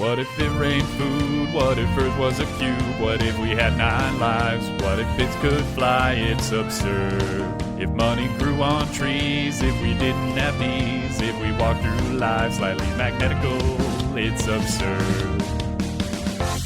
What if it rained food? What if Earth was a cube? What if we had 9 lives? What if bits could fly? It's absurd. If money grew on trees, if we didn't have knees, if we walked through life slightly magnetical, it's absurd.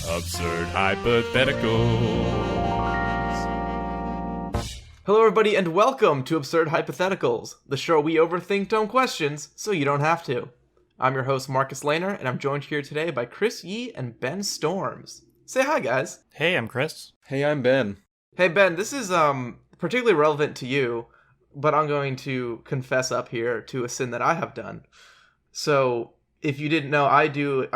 Absurd Hypotheticals. Hello everybody and welcome to Absurd Hypotheticals, the show we overthink dumb questions so you don't have to. I'm your host Marcus Lehner, and I'm joined here today by Chris Yee and Ben Storms. Say hi, guys. Hey, I'm Chris. Hey, I'm Ben. Hey Ben, this is particularly relevant to you, but I'm going to confess up here to a sin that I have done. So, if you didn't know, I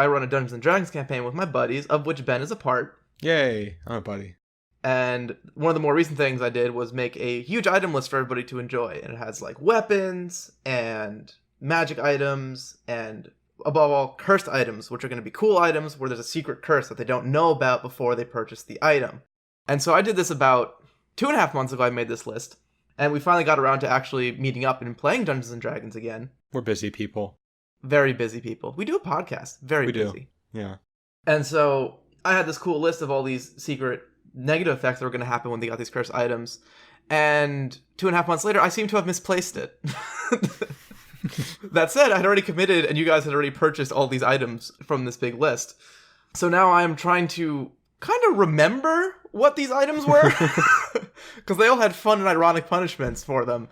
run a Dungeons & Dragons campaign with my buddies, of which Ben is a part. Yay, I'm a buddy. And one of the more recent things I did was make a huge item list for everybody to enjoy. And it has like weapons and magic items and above all cursed items, which are going to be cool items where there's a secret curse that they don't know about before they purchase the item. And so I did this about 2.5 months ago. I made this list, and we finally got around to actually meeting up and playing Dungeons and Dragons again. We're busy people. Very busy people. We do a podcast. Very busy. Yeah. And so I had this cool list of all these secret negative effects that were going to happen when they got these cursed items. And 2.5 months later, I seem to have misplaced it. That said, I had already committed, and you guys had already purchased all these items from this big list. So now I am trying to kind of remember what these items were, because they all had fun and ironic punishments for them.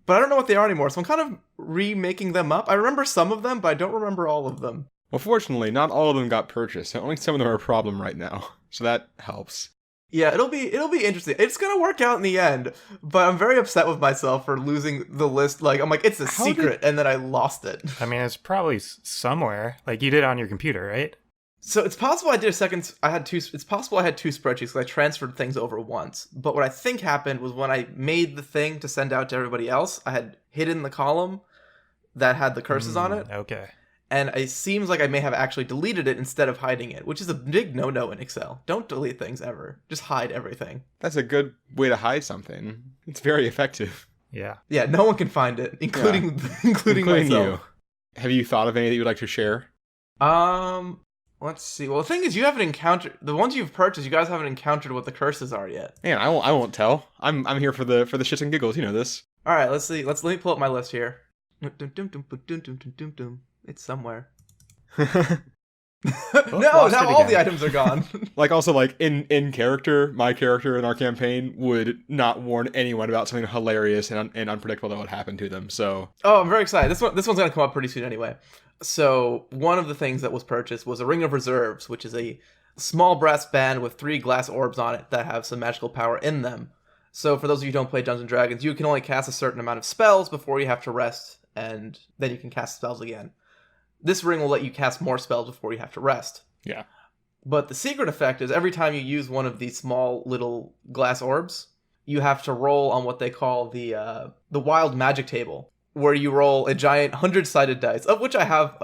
But I don't know what they are anymore, so I'm kind of remaking them up. I remember some of them, but I don't remember all of them. Well, fortunately, not all of them got purchased. Only some of them are a problem right now, so that helps. Yeah, it'll be interesting. It's gonna work out in the end, but I'm very upset with myself for losing the list. Like, I'm like, it's a secret, and then I lost it. I mean, it's probably somewhere. Like, you did it on your computer, right? So it's possible I did a second. It's possible I had two spreadsheets because I transferred things over once. But what I think happened was when I made the thing to send out to everybody else, I had hidden the column that had the curses on it. Okay. And it seems like I may have actually deleted it instead of hiding it, which is a big no-no in Excel. Don't delete things ever. Just hide everything. That's a good way to hide something. It's very effective. Yeah. Yeah, no one can find it, including myself. You. Have you thought of any that you'd like to share? Let's see. Well, the thing is, you haven't encountered the ones you've purchased. You guys haven't encountered what the curses are yet. Man, I won't tell. I'm here for the shits and giggles. You know this. All right, let's see. Let me pull up my list here. It's somewhere. Now all the items are gone. Also, in character, my character in our campaign would not warn anyone about something hilarious and unpredictable that would happen to them. So. Oh, I'm very excited. This one's gonna come up pretty soon anyway. So one of the things that was purchased was a Ring of Reserves, which is a small brass band with 3 glass orbs on it that have some magical power in them. So for those of you who don't play Dungeons & Dragons, you can only cast a certain amount of spells before you have to rest, and then you can cast spells again. This ring will let you cast more spells before you have to rest. Yeah. But the secret effect is every time you use one of these small little glass orbs, you have to roll on what they call the wild magic table, where you roll a giant 100-sided dice, of which I have,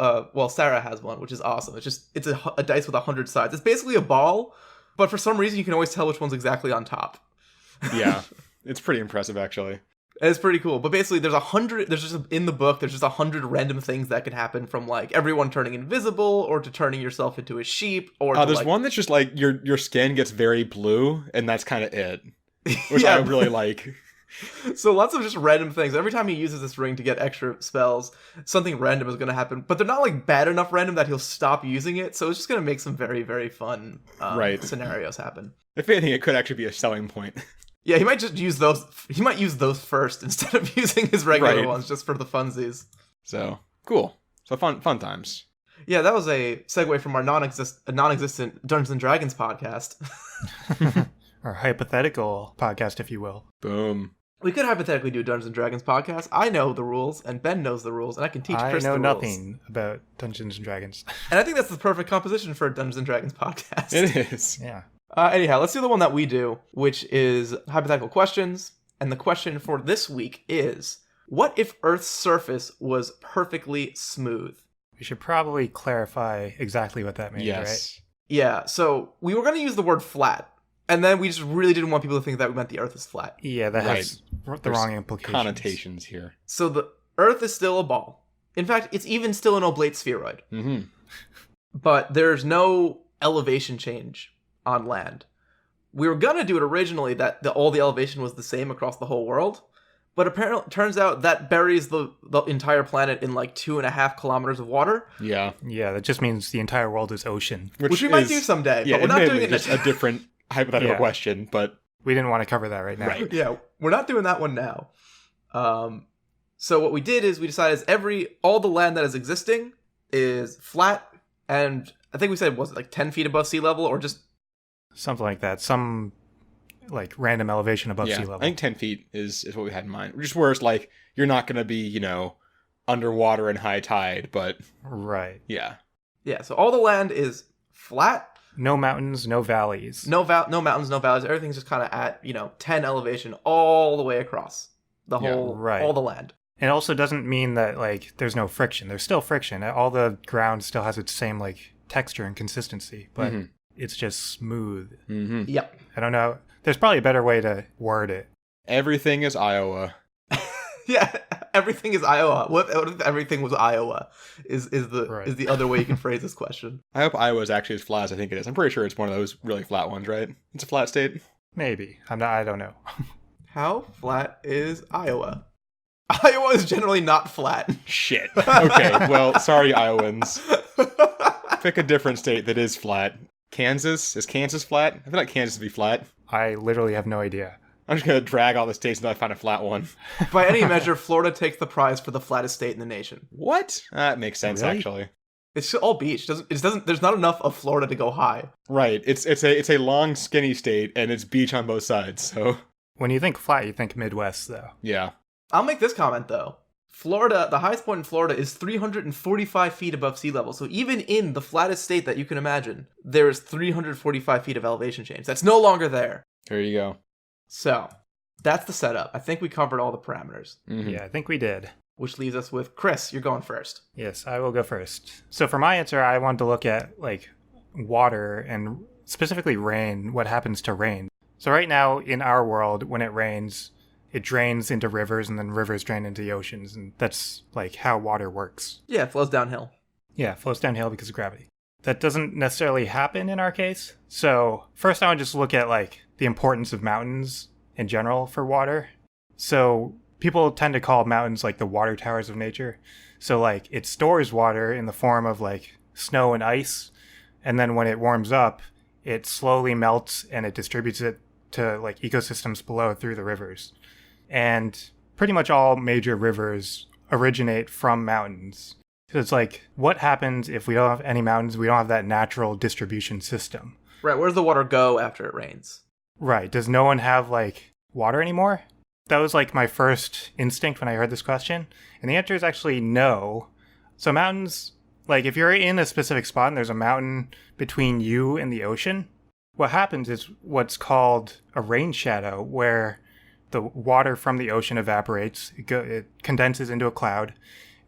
Sarah has one, which is awesome. It's a dice with 100 sides. It's basically a ball, but for some reason you can always tell which one's exactly on top. Yeah, it's pretty impressive, actually. It's pretty cool. But basically, in the book, there's just 100 random things that can happen, from like everyone turning invisible, or to turning yourself into a sheep, or there's one that's just like your skin gets very blue, and that's kind of it, which I really like. So lots of just random things. Every time he uses this ring to get extra spells, something random is going to happen. But they're not like bad enough random that he'll stop using it. So it's just going to make some very, very fun scenarios happen. If anything, it could actually be a selling point. Yeah, he might just use those. He might use those first instead of using his regular ones just for the funsies. So cool. So fun times. Yeah, that was a segue from our non-existent Dungeons and Dragons podcast. Or hypothetical podcast, if you will. Boom. We could hypothetically do a Dungeons and Dragons podcast. I know the rules, and Ben knows the rules, and I can teach Chris the rules. I know nothing about Dungeons and Dragons. And I think that's the perfect composition for a Dungeons and Dragons podcast. It is. Yeah. Anyhow, let's do the one that we do, which is hypothetical questions. And the question for this week is, what if Earth's surface was perfectly smooth? We should probably clarify exactly what that means, right? Yeah, so we were going to use the word flat. And then we just really didn't want people to think that we meant the Earth is flat. Yeah, that has the wrong implications. Connotations here. So the Earth is still a ball. In fact, it's even still an oblate spheroid. Mm-hmm. but there's no elevation change on land. We were gonna do it originally that all the elevation was the same across the whole world, but apparently it turns out that buries the entire planet in like 2.5 kilometers of water. Yeah. Yeah, that just means the entire world is ocean. Which we might do someday, yeah, but we're not doing admittedly it just a different hypothetical Yeah. question, but We didn't want to cover that right now. Right. Yeah, we're not doing that one now. So what we did is we decided all the land that is existing is flat, and I think we said, was it like 10 feet above sea level, or just... Something like that. Some like random elevation above yeah, sea level. I think 10 feet is what we had in mind. Just where it's like, you're not going to be, underwater in high tide, but Right. yeah. Yeah, so all the land is flat, No mountains, no valleys. no mountains, no valleys, everything's just kind of at, 10 elevation all the way across the Yeah, whole, right. all the land. It also doesn't mean that like there's no friction. There's still friction. All the ground still has its same like texture and consistency, but Mhm. it's just smooth. Mm-hmm. Yep. I don't know. There's probably a better way to word it. Everything is Iowa. Yeah, everything is Iowa. What if everything was Iowa? Is Right. the other way you can phrase this question. I hope Iowa is actually as flat as I think it is. I'm pretty sure it's one of those really flat ones, right? It's a flat state. Maybe. I don't know. How flat is Iowa? Iowa is generally not flat. Shit. Okay, well, sorry, Iowans. Pick a different state that is flat. Kansas? Is Kansas flat? I feel like Kansas would be flat. I literally have no idea. I'm just going to drag all the states until I find a flat one. By any measure, Florida takes the prize for the flattest state in the nation. What? That makes sense, Really? actually. It's all beach. There's not enough of Florida to go high. Right. It's a long, skinny state, and it's beach on both sides, so When you think flat, you think Midwest, though. yeah. I'll make this comment though. Florida, the highest point in Florida is 345 feet above sea level. So even in the flattest state that you can imagine, there is 345 feet of elevation change. That's no longer there. There you go. So that's the setup. I think we covered all the parameters, Mhm. Yeah, I think we did. which leaves us with Chris. You're going first. Yes, I will go first. So for my answer, I wanted to look at like water and specifically rain, what happens to rain. So right now in our world, when it rains, it drains into rivers and then rivers drain into the oceans. And that's like how water works. Yeah, it flows downhill. Yeah, it flows downhill because of gravity. That doesn't necessarily happen in our case. So first I would just look at like the importance of mountains in general for water. So people tend to call mountains like the water towers of nature. So like it stores water in the form of like snow and ice. And then when it warms up, it slowly melts and it distributes it to like ecosystems below through the rivers. And pretty much all major rivers originate from mountains. So it's like, what happens if we don't have any mountains? We don't have that natural distribution system. Right, where does the water go after it rains? Right. Does no one have like water anymore? That was like my first instinct when I heard this question. And the answer is actually no. So mountains, like if you're in a specific spot and there's a mountain between you and the ocean, what happens is what's called a rain shadow, where the water from the ocean evaporates, it condenses into a cloud,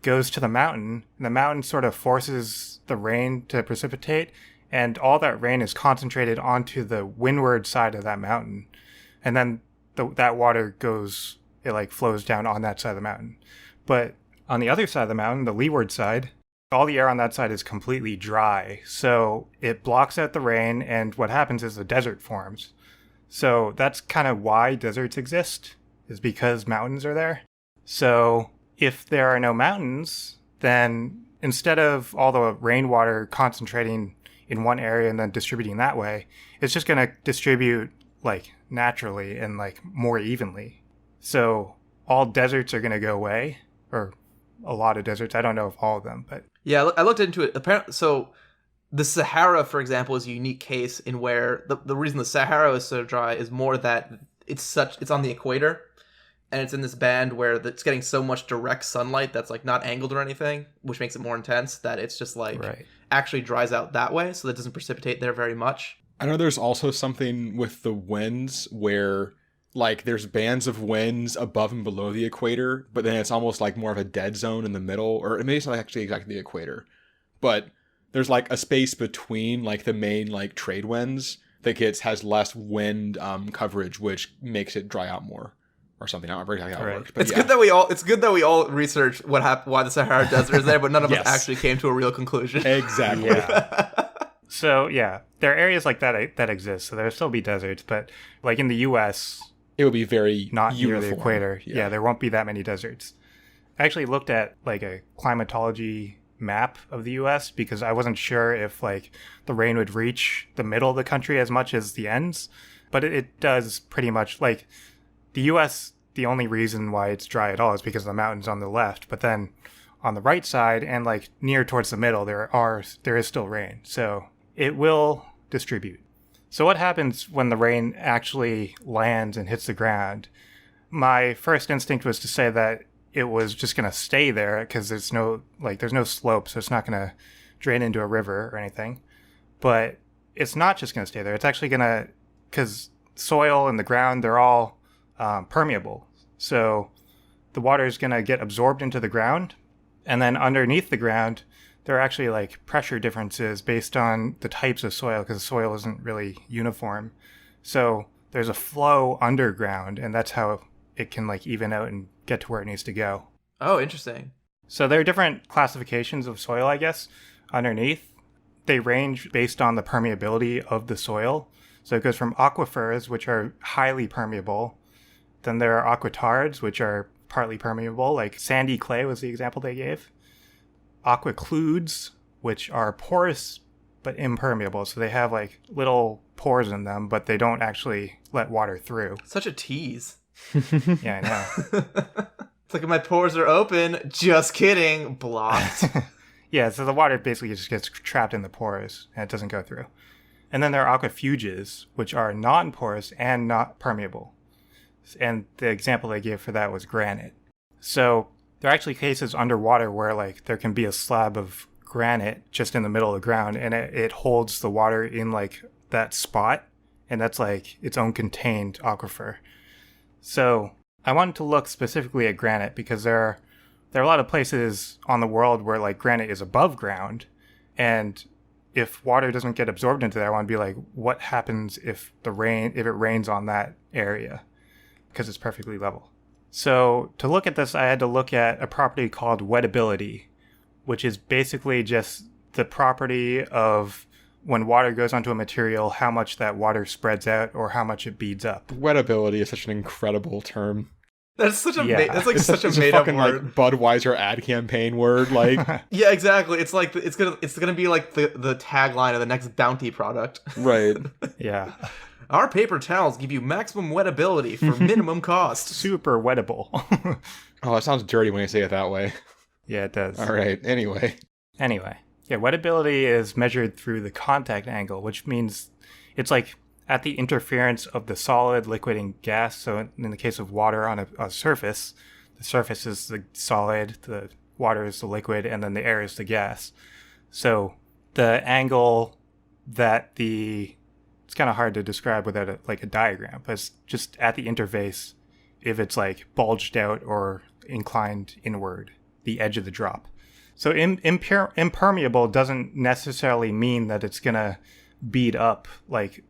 goes to the mountain, and the mountain sort of forces the rain to precipitate, and all that rain is concentrated onto the windward side of that mountain. And then that water goes, it like flows down on that side of the mountain. But on the other side of the mountain, the leeward side, all the air on that side is completely dry. So it blocks out the rain, and what happens is the desert forms. So that's kind of why deserts exist, is because mountains are there. So if there are no mountains, then instead of all the rainwater concentrating in one area and then distributing that way, it's just going to distribute like naturally and like more evenly. So all deserts are going to go away, or a lot of deserts. I don't know if all of them, but Yeah, I looked into it. Apparently, so the Sahara, for example, is a unique case in where the reason the Sahara is so dry is more that it's on the equator, and it's in this band where it's getting so much direct sunlight that's like not angled or anything, which makes it more intense, that it's just like right. actually dries out that way, so that doesn't precipitate there very much. I know there's also something with the winds where like there's bands of winds above and below the equator, but then it's almost like more of a dead zone in the middle, or maybe it's not actually exactly the equator, but there's like a space between like the main like trade winds that has less wind coverage, which makes it dry out more. or something. I don't remember exactly how it Right. worked. But It's yeah. good that we all researched why the Sahara Desert is there, but none of us Yes. actually came to a real conclusion. Exactly. Yeah. So yeah, there are areas like that exist. So there'll still be deserts, but like in the U.S., It would be very not uniform. near the equator. Yeah, there won't be that many deserts. I actually looked at like a climatology map of the US because I wasn't sure if like the rain would reach the middle of the country as much as the ends, but it does pretty much. Like the US, the only reason why it's dry at all is because of the mountains on the left, but then on the right side and like near towards the middle there is still rain, so it will distribute. So what happens when the rain actually lands and hits the ground? My first instinct was to say that it was just going to stay there because there's no slope, so it's not going to drain into a river or anything. But it's not just going to stay there. It's actually going to, because soil and the ground, they're all permeable. So the water is going to get absorbed into the ground. And then underneath the ground, there are actually like pressure differences based on the types of soil, because the soil isn't really uniform. So there's a flow underground, and that's how it can like even out and get to where it needs to go. Oh, interesting. So there are different classifications of soil, I guess, underneath. They range based on the permeability of the soil. So it goes from aquifers, which are highly permeable. Then there are aquatards, which are partly permeable, like sandy clay was the example they gave. Aquicludes, which are porous but impermeable. So they have like little pores in them, but they don't actually let water through. Such a tease. Yeah, I know. It's like my pores are open. Just kidding. Blocked. Yeah, so the water basically just gets trapped in the pores and it doesn't go through. And then there are aquefuges, which are non-porous and not permeable. And the example they gave for that was granite. So there are actually cases underwater where like there can be a slab of granite just in the middle of the ground, and it holds the water in like that spot, and that's like its own contained aquifer. So I wanted to look specifically at granite because there are a lot of places on the world where like granite is above ground, and if water doesn't get absorbed into that, I want to be like, what happens if it rains on that area, because it's perfectly level. So to look at this, I had to look at a property called wettability, which is basically just the property of when water goes onto a material, how much that water spreads out or how much it beads up. Wettability is such an incredible term. That's such a Yeah. that's like such a It's made up fucking word. like Budweiser ad campaign word. Like, Yeah, exactly. It's like it's gonna be like the tagline of the next Bounty product. right. Yeah. Our paper towels give you maximum wettability for minimum cost. Super wettable. Oh, that sounds dirty when you say it that way. Yeah, it does. All right. Anyway. Anyway, yeah, wettability is measured through the contact angle, which means it's like at the interference of the solid, liquid, and gas. So in the case of water on a surface, the surface is the solid, the water is the liquid, and then the air is the gas. So the angle that it's kind of hard to describe without a diagram, but it's just at the interface if it's like bulged out or inclined inward, the edge of the drop. So impermeable doesn't necessarily mean that it's going to bead up like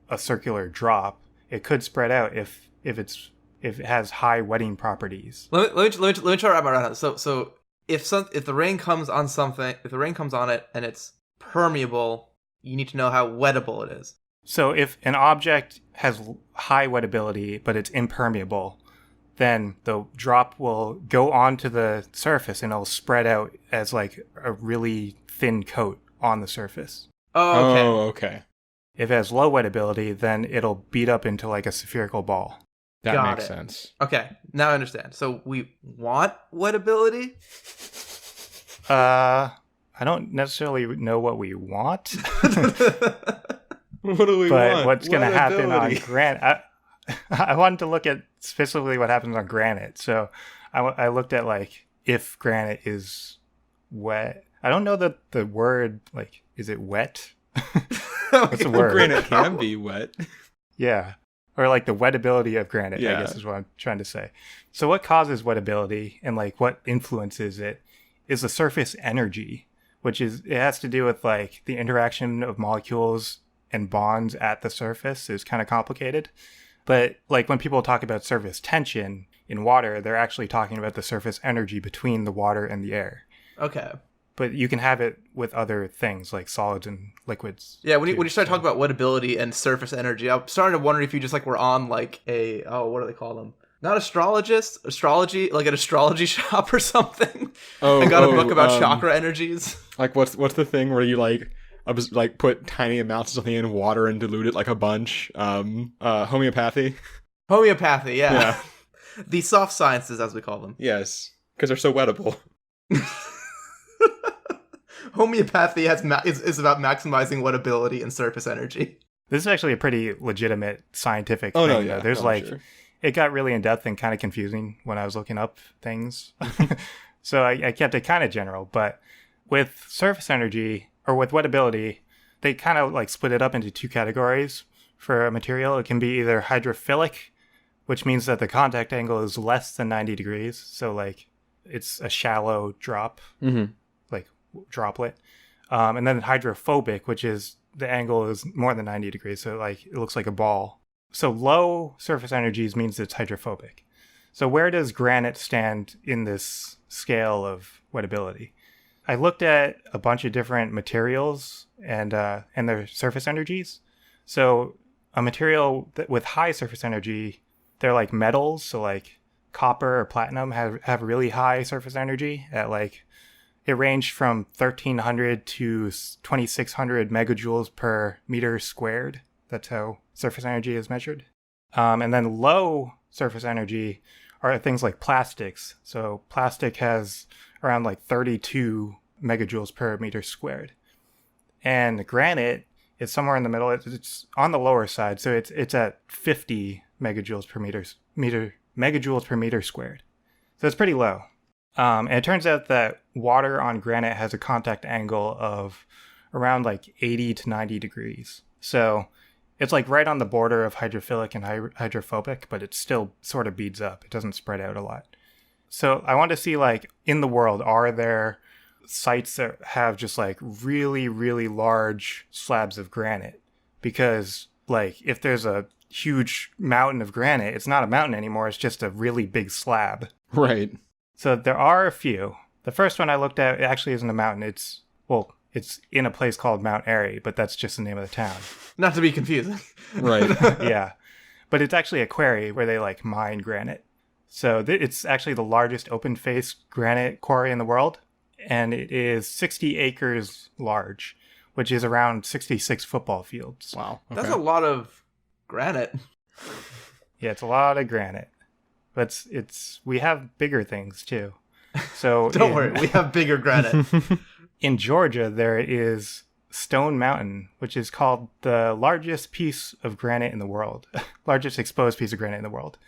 a circular drop. It could spread out if it has high wetting properties. Let me try to wrap my head around it. So if the rain comes on something, if the rain comes on it and it's permeable, you need to know how wettable it is. So if an object has high wettability but it's impermeable, then the drop will go onto the surface and it'll spread out as like a really thin coat on the surface. Oh, okay. Oh, okay. If it has low wettability, then it'll beat up into like a spherical ball. That Got makes it. sense. Okay, now I understand. So we want wettability? I don't necessarily know what we want, What do we but want? what's going to happen on Wettability. granite? I wanted to look at specifically what happens on granite. So I looked at like if granite is wet. I don't know that the word, like, is it wet? What's the Well, word? granite can be wet. Yeah. Or like the wettability of granite, I Yeah. guess is what I'm trying to say. So what causes wettability and like what influences it is the surface energy, it has to do with like the interaction of molecules and bonds at the surface is kind of complicated. But like when people talk about surface tension in water, they're actually talking about the surface energy between the water and the air. Okay. But you can have it with other things like solids and liquids. Yeah, when you start talking about wettability and surface energy, I'm starting to wonder if you just like were on like a what do they call them? Not astrology, like an astrology shop or something. I got a book about chakra energies. Like what's the thing where you like put tiny amounts of something in water and dilute it like a bunch? Homeopathy. Homeopathy, yeah. Yeah. The soft sciences, as we call them. Yes, because they're so wettable. Homeopathy is about maximizing wettability and surface energy. This is actually a pretty legitimate scientific thing. No, yeah. There's Sure. It got really in-depth and kind of confusing when I was looking up things. So I kept it kind of general. But with surface energy, or with wettability, they kind of like split it up into two categories for a material. It can be either hydrophilic, which means that the contact angle is less than 90 degrees. So like it's a shallow drop, like droplet. And then hydrophobic, which is the angle is more than 90 degrees. So like it looks like a ball. So low surface energies means it's hydrophobic. So where does granite stand in this scale of wettability? I looked at a bunch of different materials and their surface energies. So a material with high surface energy, they're like metals. So like copper or platinum have really high surface energy at like, it ranged from 1,300 to 2,600 megajoules per meter squared. That's how surface energy is measured. And then low surface energy are things like plastics. So plastic has around like 32 megajoules per meter squared. And granite is somewhere in the middle. It's on the lower side. So it's at 50 megajoules per megajoules per meter squared. So it's pretty low. And it turns out that water on granite has a contact angle of around like 80 to 90 degrees. So it's like right on the border of hydrophilic and hydrophobic, but it still sort of beads up. It doesn't spread out a lot. So I want to see, like, in the world, are there sites that have just like really, really large slabs of granite? Because like if there's a huge mountain of granite, it's not a mountain anymore. It's just a really big slab. Right. So there are a few. The first one I looked at, it actually isn't a mountain. It's in a place called Mount Airy, but that's just the name of the town. Not to be confusing. Right. Yeah. But it's actually a quarry where they like mine granite. So it's actually the largest open face granite quarry in the world. And it is 60 acres large, which is around 66 football fields. Wow. Okay. That's a lot of granite. Yeah, it's a lot of granite. But we have bigger things too. So Don't worry, we have bigger granite. In Georgia, there is Stone Mountain, which is called the largest piece of granite in the world, largest exposed piece of granite in the world.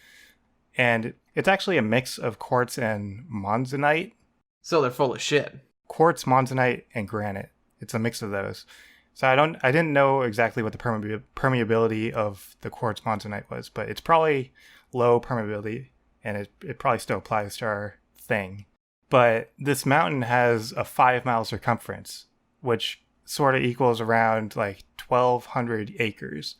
And it's actually a mix of quartz and monzonite. So they're full of shit. Quartz, monzonite, and granite. It's a mix of those. So I didn't know exactly what the permeability of the quartz monzonite was, but it's probably low permeability, and it probably still applies to our thing. But this mountain has a 5-mile circumference, which sort of equals around like 1,200 acres,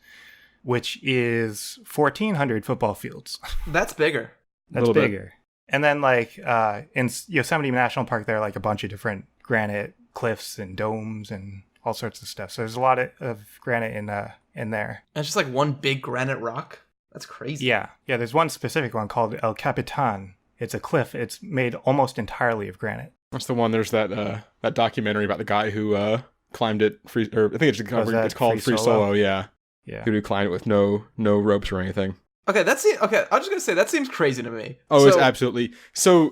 which is 1,400 football fields. That's bigger. That's bigger. And then like in Yosemite National Park, there are like a bunch of different granite cliffs and domes and all sorts of stuff. So there's a lot of granite in there. And it's just like one big granite rock. That's crazy. Yeah. There's one specific one called El Capitan. It's a cliff. It's made almost entirely of granite. That's the one. There's that documentary about the guy who climbed it free. Or I think it's called Free Solo. Yeah. Who climbed it with no ropes or anything. Okay, I'm just gonna say that seems crazy to me. Oh, it's absolutely. So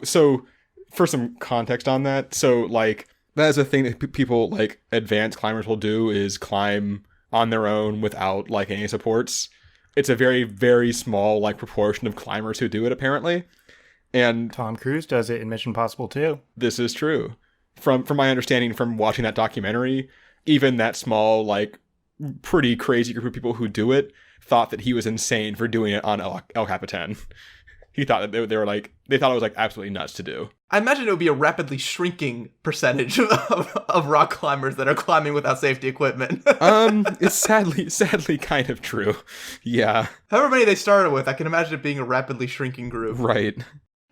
for some context on that, so like that is a thing that people like advanced climbers will do, is climb on their own without like any supports. It's a very, very small like proportion of climbers who do it, apparently. And Tom Cruise does it in Mission Impossible 2. This is true. From my understanding from watching that documentary, even that small, like, pretty crazy group of people who do it thought that he was insane for doing it on El Capitan. he thought that they thought it was like absolutely nuts to do. I imagine it would be a rapidly shrinking percentage of rock climbers that are climbing without safety equipment. It's sadly kind of true. Yeah. However many they started with, I can imagine it being a rapidly shrinking group. Right.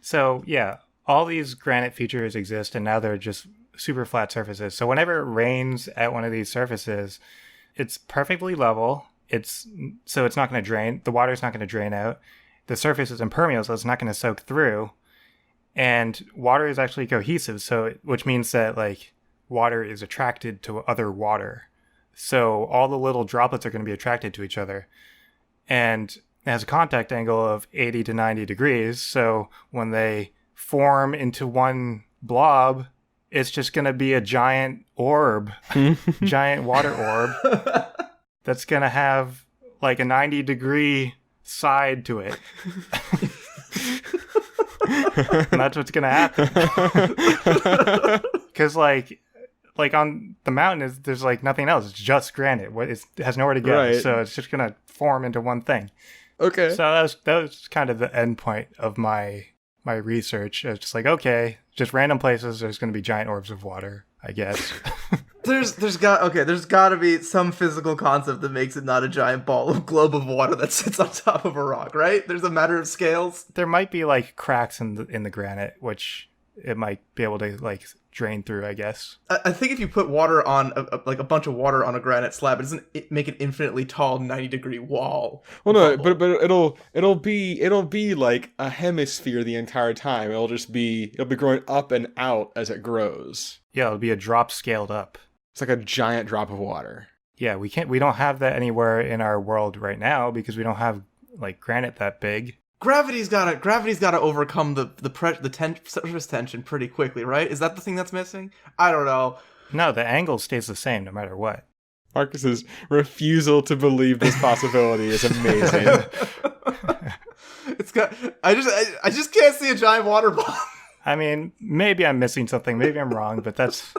So yeah, all these granite features exist, and now they're just super flat surfaces. So whenever it rains at one of these surfaces, it's perfectly level. It's not going to drain. The water's not going to drain out. The surface is impermeable, so it's not going to soak through. And water is actually cohesive, which means that like water is attracted to other water. So all the little droplets are going to be attracted to each other. And it has a contact angle of 80 to 90 degrees. So when they form into one blob, it's just going to be a giant orb, giant water orb that's going to have like a 90-degree side to it. And that's what's going to happen. Because like on the mountain, there's like nothing else. It's just granite. It has nowhere to go. Right. So it's just going to form into one thing. Okay. So that was kind of the end point of my research. I was just like, okay, just random places, there's going to be giant orbs of water, I guess. There's got to be some physical concept that makes it not a giant globe of water that sits on top of a rock, right? There's a matter of scales. There might be like cracks in the granite, which it might be able to like drain through, I guess. I think if you put water on a bunch of water on a granite slab, it doesn't make an infinitely tall 90-degree wall. Well, no, but it'll be like a hemisphere the entire time. It'll be growing up and out as it grows. Yeah, it'll be a drop scaled up. It's like a giant drop of water. Yeah, we don't have that anywhere in our world right now because we don't have like granite that big. Gravity's gotta overcome the surface tension pretty quickly, right? Is that the thing that's missing? I don't know. No, the angle stays the same no matter what. Marcus's refusal to believe this possibility is amazing. I just can't see a giant water bomb. I mean, maybe I'm missing something. Maybe I'm wrong, but that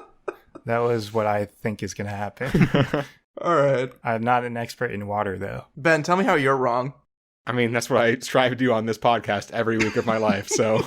was what I think is going to happen. All right. I'm not an expert in water, though. Ben, tell me how you're wrong. I mean, that's what I strive to do on this podcast every week of my life, so...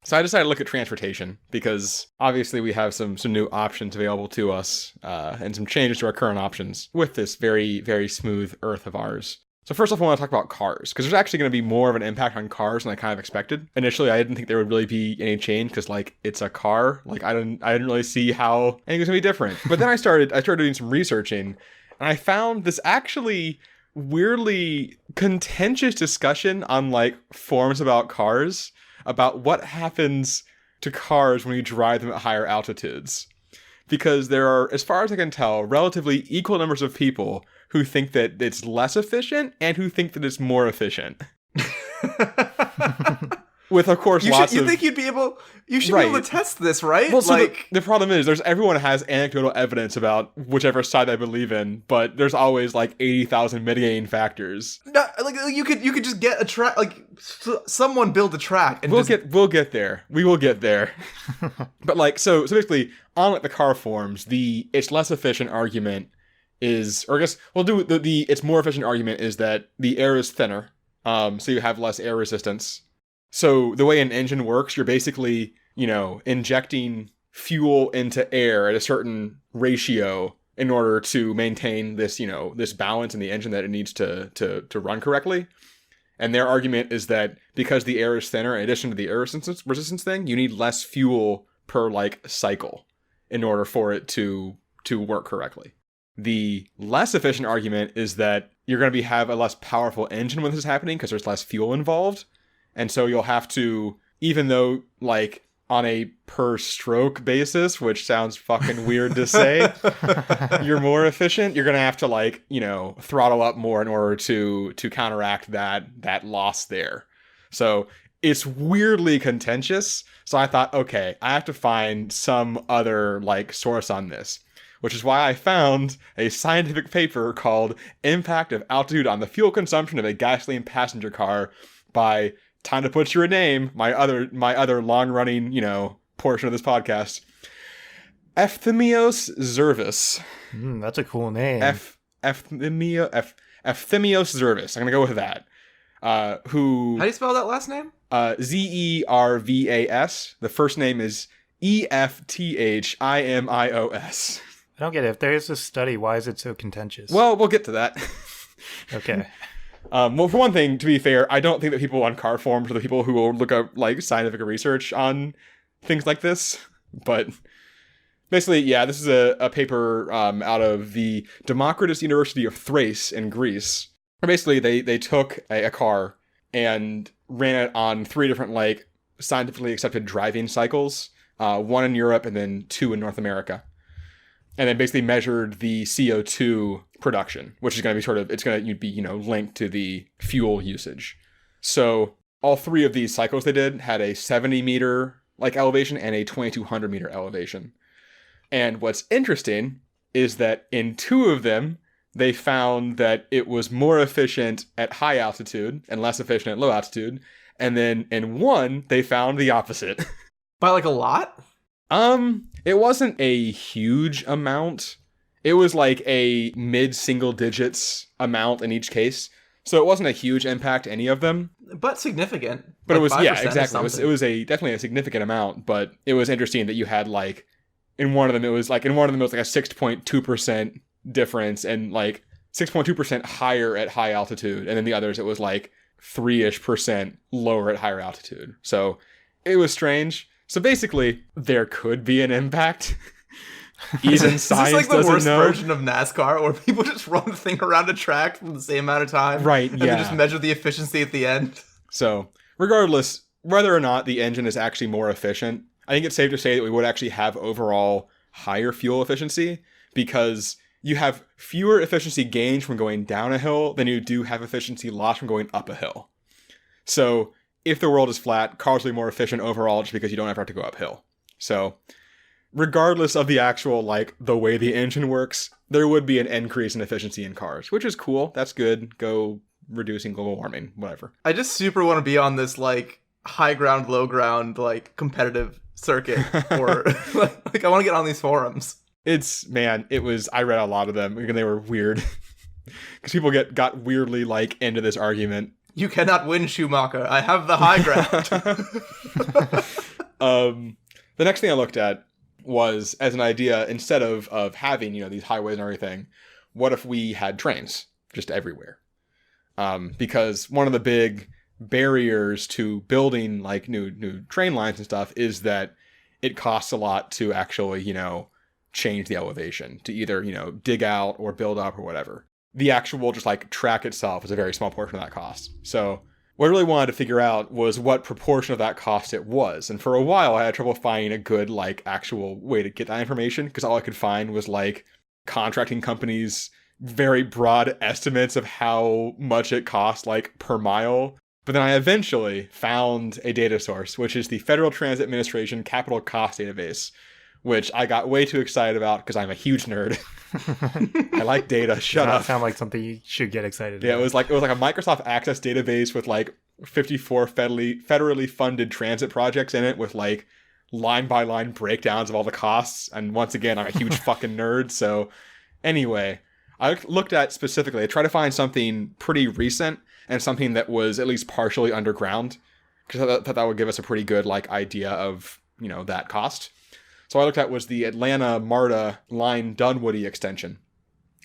So I decided to look at transportation, because obviously we have some new options available to us, and some changes to our current options with this very, very smooth Earth of ours. So first off, I want to talk about cars, because there's actually going to be more of an impact on cars than I kind of expected. Initially, I didn't think there would really be any change, because like it's a car. Like I didn't really see how anything was going to be different. But then I started doing some researching, and I found this actually weirdly contentious discussion on like forums about cars, about what happens to cars when you drive them at higher altitudes. Because there are, as far as I can tell, relatively equal numbers of people who think that it's less efficient and who think that it's more efficient. With, of course, you think you'd be able... You should be able to test this, right? Well, so the problem is, everyone has anecdotal evidence about whichever side they believe in, but there's always, 80,000 mitigating factors. No, you could just get a track... someone build a track and we'll get there. We will get there. But, so basically, on, the car forms, it's less efficient argument is... Or I guess, we'll do the it's more efficient argument is that the air is thinner, so you have less air resistance. So the way an engine works, you're basically, injecting fuel into air at a certain ratio in order to maintain this, this balance in the engine that it needs to run correctly. And their argument is that because the air is thinner, in addition to the air resistance thing, you need less fuel per cycle in order for it to work correctly. The less efficient argument is that you're going to have a less powerful engine when this is happening because there's less fuel involved. And so you'll have to, even though, on a per stroke basis, which sounds fucking weird to say, you're more efficient, you're going to have to, throttle up more in order to counteract that loss there. So it's weirdly contentious. So I thought, okay, I have to find some other, source on this. Which is why I found a scientific paper called Impact of Altitude on the Fuel Consumption of a Gasoline Passenger Car by... Time to put your name, my other long-running, portion of this podcast. Efthymios Zervis. That's a cool name. Efthymios Zervis. I'm going to go with that. who... How do you spell that last name? Zervas. The first name is Efthimios. I don't get it. If there is a study, why is it so contentious? Well, we'll get to that. Okay. Well, for one thing, to be fair, I don't think that people on card forums are the people who will look up like scientific research on things like this. But basically, yeah, this is a paper out of the Democritus University of Thrace in Greece. Basically, they took a car and ran it on 3 different like scientifically accepted driving cycles, 1 in Europe and then 2 in North America. And then basically measured the CO2 production, which is going to be it's going to be, linked to the fuel usage. So all 3 of these cycles they did had a 70 meter like elevation and a 2200 meter elevation. And what's interesting is that in 2 of them, they found that it was more efficient at high altitude and less efficient at low altitude. And then in 1, they found the opposite. By like a lot? It wasn't a huge amount. It was like a mid-single digits amount in each case. So it wasn't a huge impact, any of them. But significant. But like it was, 5% yeah, is exactly. It was definitely a significant amount, but it was interesting that you had like, in one of them it was like a 6.2% difference and like 6.2% higher at high altitude. And then the others, it was like 3-ish% lower at higher altitude. So it was strange. So basically, there could be an impact. Even science doesn't know. Is this like the worst version of NASCAR, where people just run the thing around a track for the same amount of time? Right, and yeah. then just measure the efficiency at the end? So, regardless, whether or not the engine is actually more efficient, I think it's safe to say that we would actually have overall higher fuel efficiency, because you have fewer efficiency gains from going down a hill than you do have efficiency loss from going up a hill. So, if the world is flat, cars will be more efficient overall just because you don't ever have to go uphill. So, regardless of the actual, like, the way the engine works, there would be an increase in efficiency in cars, which is cool. That's good. Go reducing global warming, whatever. I just super want to be on this, like, high ground, low ground, like, competitive circuit. Or, like I want to get on these forums. I read a lot of them, and they were weird. Because people got weirdly, like, into this argument. You cannot win, Schumacher. I have the high ground. The next thing I looked at was, as an idea, instead of having, these highways and everything, what if we had trains just everywhere? Because one of the big barriers to building like new train lines and stuff is that it costs a lot to actually, change the elevation, to either, dig out or build up or whatever. The actual just like track itself is a very small portion of that cost. So what I really wanted to figure out was what proportion of that cost it was. And for a while I had trouble finding a good like actual way to get that information, because all I could find was like contracting companies' very broad estimates of how much it costs like per mile. But then I eventually found a data source, which is the Federal Transit Administration Capital Cost Database, which I got way too excited about because I'm a huge nerd. I like data. Shut up. That sound like something you should get excited about. Yeah, it was like a Microsoft Access database with like 54 federally funded transit projects in it, with like line by line breakdowns of all the costs. And once again, I'm a huge fucking nerd. So anyway, I looked at specifically, I tried to find something pretty recent and something that was at least partially underground, because I thought that would give us a pretty good like idea of, that cost. So I looked at was the Atlanta-MARTA line Dunwoody extension,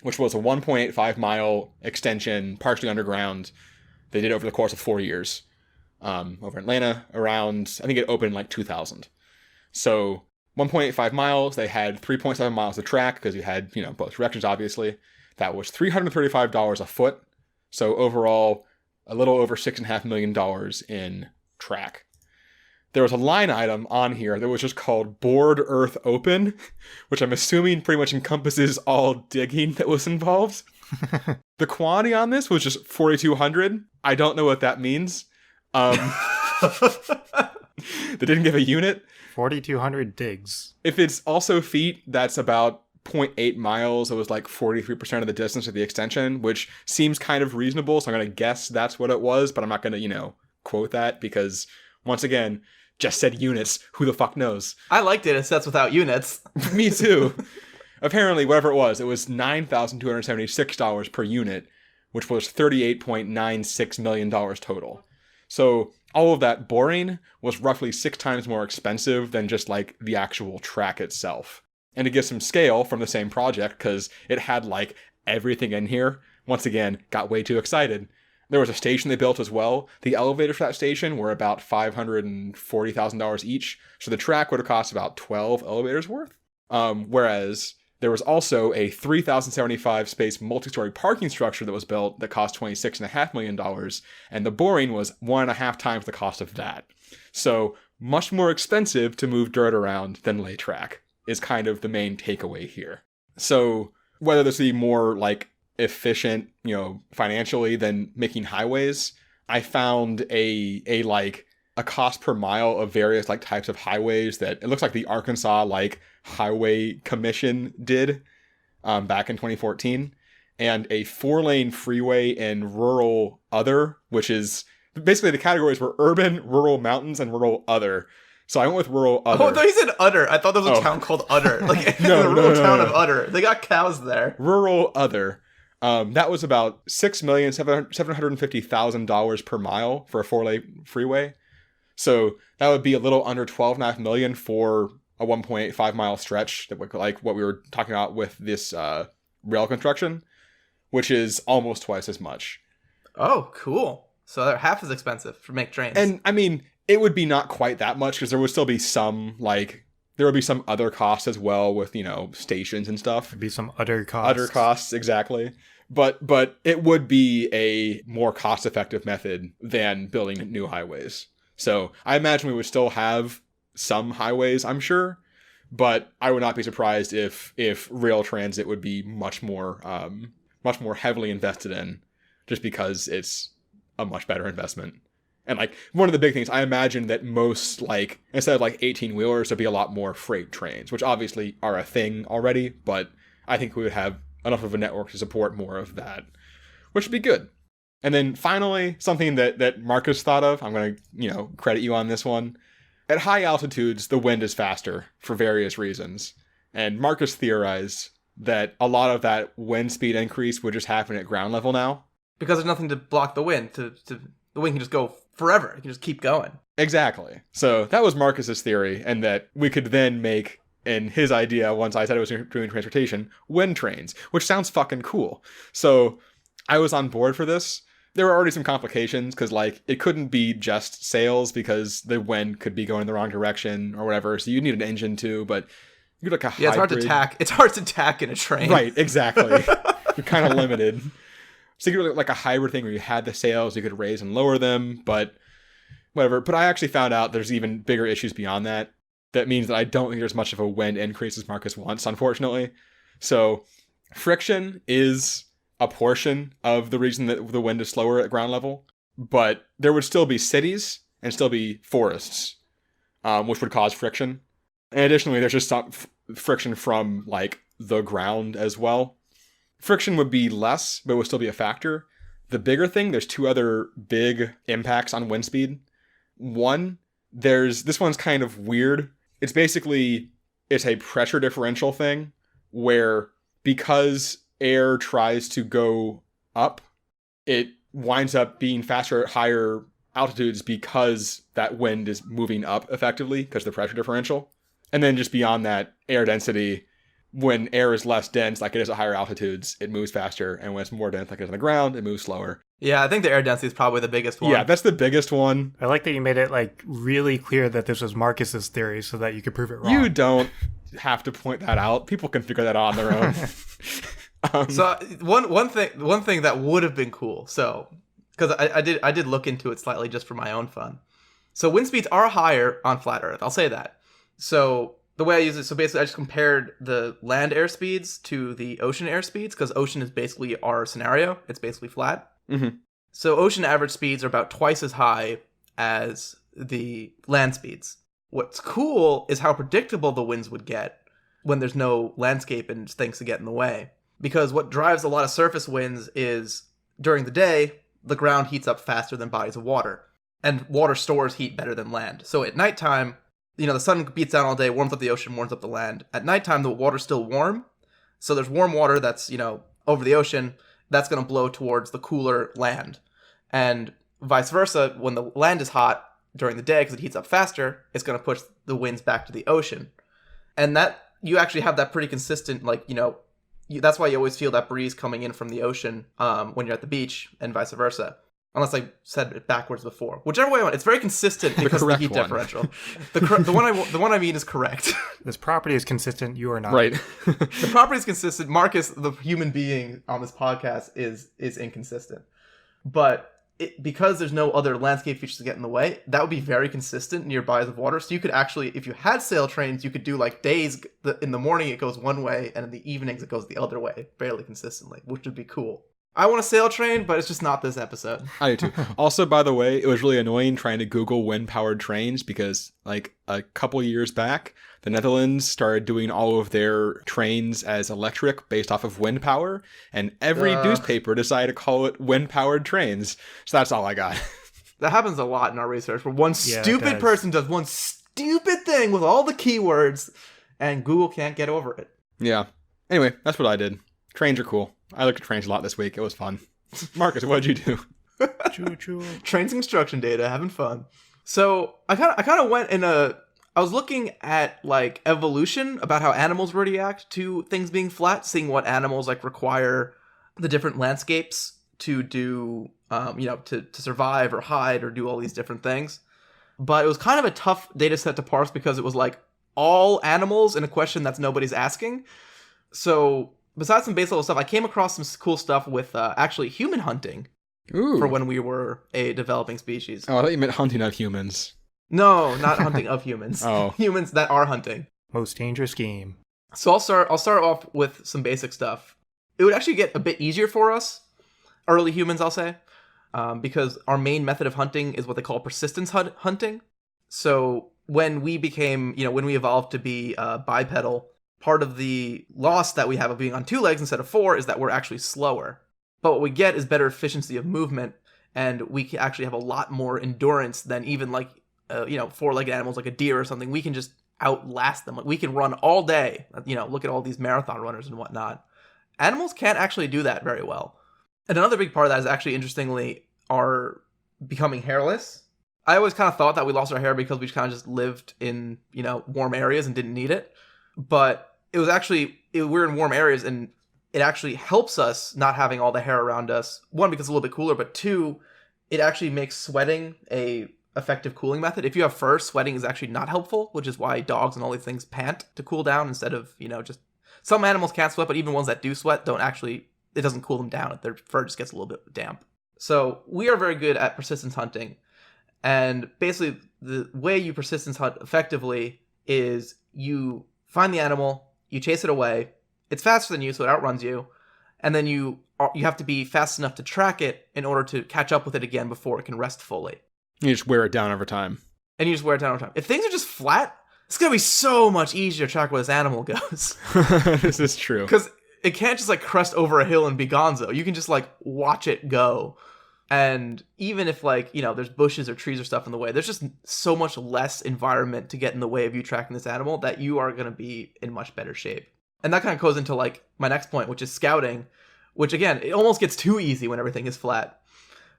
which was a 1.85 mile extension, partially underground. They did it over the course of 4 years over Atlanta around, I think it opened in like 2000. So 1.85 miles, they had 3.7 miles of track because you had, both directions, obviously. That was $335 a foot. So overall, a little over $6.5 million in track. There was a line item on here that was just called Bored Earth Open, which I'm assuming pretty much encompasses all digging that was involved. The quantity on this was just 4,200. I don't know what that means. They didn't give a unit. 4,200 digs. If it's also feet, that's about 0.8 miles. It was like 43% of the distance of the extension, which seems kind of reasonable. So I'm going to guess that's what it was, but I'm not going to, quote that because, once again, just said units. Who the fuck knows? I like data sets without units. Me too. Apparently, whatever it was $9,276 per unit, which was $38.96 million total. So all of that boring was roughly 6 times more expensive than just like the actual track itself. And to get some scale from the same project, because it had like everything in here, once again, got way too excited. There was a station they built as well. The elevators for that station were about $540,000 each. So the track would have cost about 12 elevators worth. Whereas there was also a 3,075 space multi-story parking structure that was built that cost $26.5 million. And the boring was 1.5 times the cost of that. So much more expensive to move dirt around than lay track is kind of the main takeaway here. So whether this be more like efficient, financially than making highways, I found a cost per mile of various like types of highways that it looks like the Arkansas like Highway Commission did back in 2014, and a 4-lane freeway in rural other, which is basically the categories were urban, rural mountains, and rural other. So I went with rural other. Oh, I thought you said Udder. I thought there was a town called Udder. Like No, the rural town of Udder. They got cows there. Rural other. That was about $6,750,000 per mile for a 4-lane freeway. So that would be a little under $12.5 million for a 1.85 mile stretch that would like what we were talking about with this rail construction, which is almost twice as much. Oh, cool. So they're half as expensive for make trains. And I mean, it would be not quite that much because there would still be some there would be some other costs as well with, stations and stuff. There'd be some other costs. Other costs, exactly. But it would be a more cost-effective method than building new highways. So I imagine we would still have some highways, I'm sure, but I would not be surprised if rail transit would be much more heavily invested in, just because it's a much better investment. And like one of the big things, I imagine that most instead of 18-wheelers, there'd be a lot more freight trains, which obviously are a thing already, but I think we would have enough of a network to support more of that, which would be good. And then finally, something that Marcus thought of, I'm going to, credit you on this one. At high altitudes, the wind is faster for various reasons. And Marcus theorized that a lot of that wind speed increase would just happen at ground level now. Because there's nothing to block the wind. The wind can just go forever. It can just keep going. Exactly. So that was Marcus's theory, and that we could then make, in his idea, once I said I was doing transportation, wind trains, which sounds fucking cool. So I was on board for this. There were already some complications because it couldn't be just sails because the wind could be going in the wrong direction or whatever. So you need an engine too, but you could a hybrid. Yeah, it's hard to tack. It's hard to tack in a train. Right, exactly. You're kind of limited. So you could a hybrid thing where you had the sails, you could raise and lower them, but whatever. But I actually found out there's even bigger issues beyond that. That means that I don't think there's much of a wind increase as Marcus wants, unfortunately. So friction is a portion of the reason that the wind is slower at ground level, but there would still be cities and still be forests, which would cause friction. And additionally, there's just some friction from the ground as well. Friction would be less, but would still be a factor. The bigger thing, there's 2 other big impacts on wind speed. One, this one's kind of weird. It's a pressure differential thing where because air tries to go up, it winds up being faster at higher altitudes because that wind is moving up effectively because of the pressure differential. And then just beyond that, air density, when air is less dense like it is at higher altitudes, it moves faster, and when it's more dense like it is on the ground, it moves slower. Yeah, I think the air density is probably the biggest one. Yeah, that's the biggest one. I like that you made it really clear that this was Marcus's theory so that you could prove it wrong. You don't have to point that out. People can figure that out on their own. So one thing that would have been cool. So because I did look into it slightly just for my own fun. So wind speeds are higher on flat Earth. I'll say that. So the way I use it, so basically I just compared the land air speeds to the ocean air speeds, because ocean is basically our scenario. It's basically flat. Mm-hmm. So ocean average speeds are about twice as high as the land speeds. What's cool is how predictable the winds would get when there's no landscape and things to get in the way. Because what drives a lot of surface winds is during the day, the ground heats up faster than bodies of water. And water stores heat better than land. So at nighttime, the sun beats down all day, warms up the ocean, warms up the land. At nighttime, the water's still warm. So there's warm water that's, over the ocean. that's going to blow towards the cooler land. And vice versa, when the land is hot during the day because it heats up faster, it's going to push the winds back to the ocean. And that you actually have that pretty consistent, that's why you always feel that breeze coming in from the ocean when you're at the beach, and vice versa. Unless I said it backwards before. Whichever way I want, it's very consistent because of the heat differential. The one I mean is correct. This property is consistent. You are not. Right. The property is consistent. Marcus, the human being on this podcast, is inconsistent. But because there's no other landscape features to get in the way, that would be very consistent near bodies of water. So you could actually, if you had sail trains, you could do like days. In the morning it goes one way, and in the evenings it goes the other way, fairly consistently, which would be cool. I want a sail train, but it's just not this episode. I do too. Also, by the way, it was really annoying trying to Google wind-powered trains because, like, a couple years back, the Netherlands started doing all of their trains as electric based off of wind power, and every newspaper decided to call it wind-powered trains. So that's all I got. That happens a lot in our research, where one stupid person does one stupid thing with all the keywords, and Google can't get over it. Yeah. Anyway, that's what I did. Trains are cool. I looked at trains a lot this week. It was fun. Marcus, what did you do? Choo-choo. Trains construction data, having fun. So I kind of went in I was looking at like evolution about how animals react to things being flat, seeing what animals like require the different landscapes to do, to survive or hide or do all these different things. But it was kind of a tough data set to parse because it was like all animals in a question that's nobody's asking. So besides some base level stuff, I came across some cool stuff with actually human hunting. Ooh. For when we were a developing species. Oh, I thought you meant hunting of humans. No, not hunting of humans. Oh. Humans that are hunting. Most dangerous game. So I'll start off with some basic stuff. It would actually get a bit easier for us, early humans, I'll say, because our main method of hunting is what they call persistence hunting. So when we became, when we evolved to be bipedal, part of the loss that we have of being on 2 legs instead of 4 is that we're actually slower. But what we get is better efficiency of movement, and we can actually have a lot more endurance than even like, 4-legged animals like a deer or something. We can just outlast them. Like, we can run all day. Look at all these marathon runners and whatnot. Animals can't actually do that very well. And another big part of that is actually, interestingly, our becoming hairless. I always kind of thought that we lost our hair because we kind of just lived in, warm areas and didn't need it. But it was actually, we're in warm areas, and it actually helps us not having all the hair around us. 1, because it's a little bit cooler, but 2, it actually makes sweating a effective cooling method. If you have fur, sweating is actually not helpful, which is why dogs and all these things pant to cool down instead of, just... Some animals can't sweat, but even ones that do sweat it doesn't cool them down. Their fur just gets a little bit damp. So we are very good at persistence hunting. And basically, the way you persistence hunt effectively is you find the animal, you chase it away, it's faster than you, so it outruns you, and then you have to be fast enough to track it in order to catch up with it again before it can rest fully. You just wear it down over time. If things are just flat, it's going to be so much easier to track where this animal goes. This is true. Because it can't just, crest over a hill and be gonzo. You can just, watch it go. And even if, there's bushes or trees or stuff in the way, there's just so much less environment to get in the way of you tracking this animal that you are going to be in much better shape. And that kind of goes into, my next point, which is scouting, which, again, it almost gets too easy when everything is flat.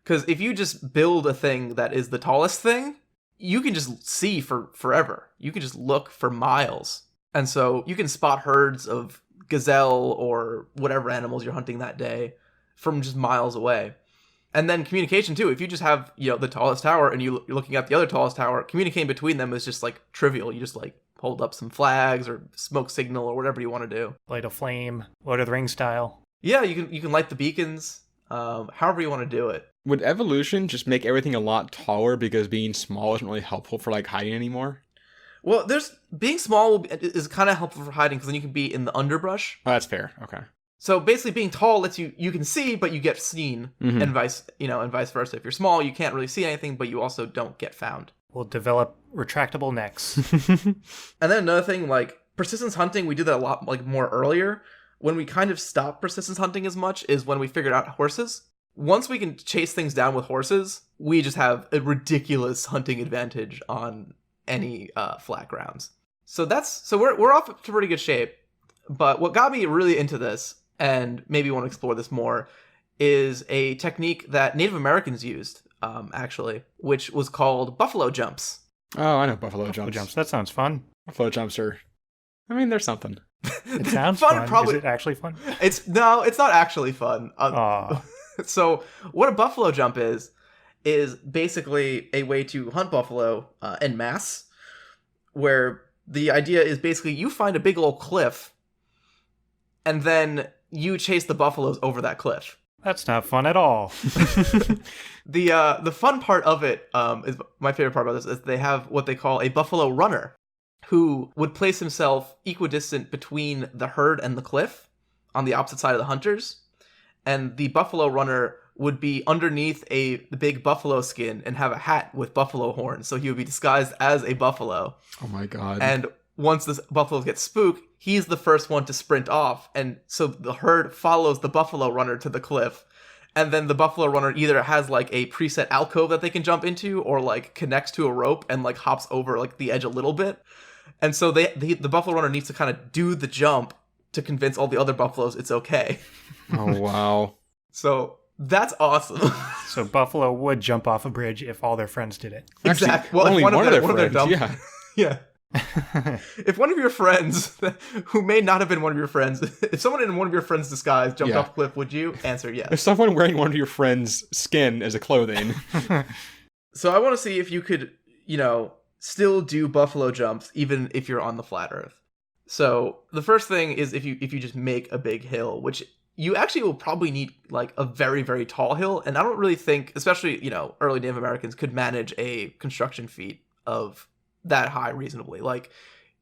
Because if you just build a thing that is the tallest thing, you can just see for forever. You can just look for miles. And so you can spot herds of gazelle or whatever animals you're hunting that day from just miles away. And then communication, too. If you just have, the tallest tower and you're looking at the other tallest tower, communicating between them is just, trivial. You just, hold up some flags or smoke signal or whatever you want to do. Light a flame, Lord of the Rings style. Yeah, you can light the beacons, however you want to do it. Would evolution just make everything a lot taller because being small isn't really helpful for hiding anymore? Well, being small is kind of helpful for hiding because then you can be in the underbrush. Oh, that's fair. Okay. So basically, being tall lets you can see, but you get seen, Mm-hmm. and vice versa. If you're small, you can't really see anything, but you also don't get found. We'll develop retractable necks. And then another thing, persistence hunting, we did that a lot more earlier. When we kind of stopped persistence hunting as much is when we figured out horses. Once we can chase things down with horses, we just have a ridiculous hunting advantage on any flat grounds. So we're off to pretty good shape. But what got me really into this, and maybe want to explore this more, is a technique that Native Americans used, actually, which was called buffalo jumps. Oh, I know buffalo Buffalo jumps. That sounds fun. Buffalo jumps are. I mean, they're something. It sounds fun. Probably. Is it actually fun? It's not actually fun. Aw. So what a buffalo jump is basically a way to hunt buffalo en masse, where the idea is basically you find a big old cliff, and then you chase the buffaloes over that cliff. That's not fun at all. The fun part of it is my favorite part about this is they have what they call a buffalo runner, who would place himself equidistant between the herd and the cliff on the opposite side of the hunters, and the buffalo runner would be underneath the big buffalo skin and have a hat with buffalo horns, so he would be disguised as a buffalo. Oh my god. And once the buffaloes get spooked, he's the first one to sprint off, and so the herd follows the buffalo runner to the cliff. And then the buffalo runner either has like a preset alcove that they can jump into, or like connects to a rope and like hops over like the edge a little bit. And so the buffalo runner needs to kind of do the jump to convince all the other buffaloes it's okay. Oh wow. So that's awesome. So buffalo would jump off a bridge if all their friends did it. Exactly. Actually, Well, only if one of their friends. dumb- Yeah. Yeah. If one of your friends, who may not have been one of your friends, if someone in one of your friends' disguise jumped Yeah. off a cliff, would you? Answer yes. If someone wearing one of your friends' skin as a clothing. So I want to see if you could, still do buffalo jumps even if you're on the flat Earth. So the first thing is if you just make a big hill, which you actually will probably need like a very, very tall hill. And I don't really think, especially, early Native Americans could manage a construction feat of that high reasonably. Like,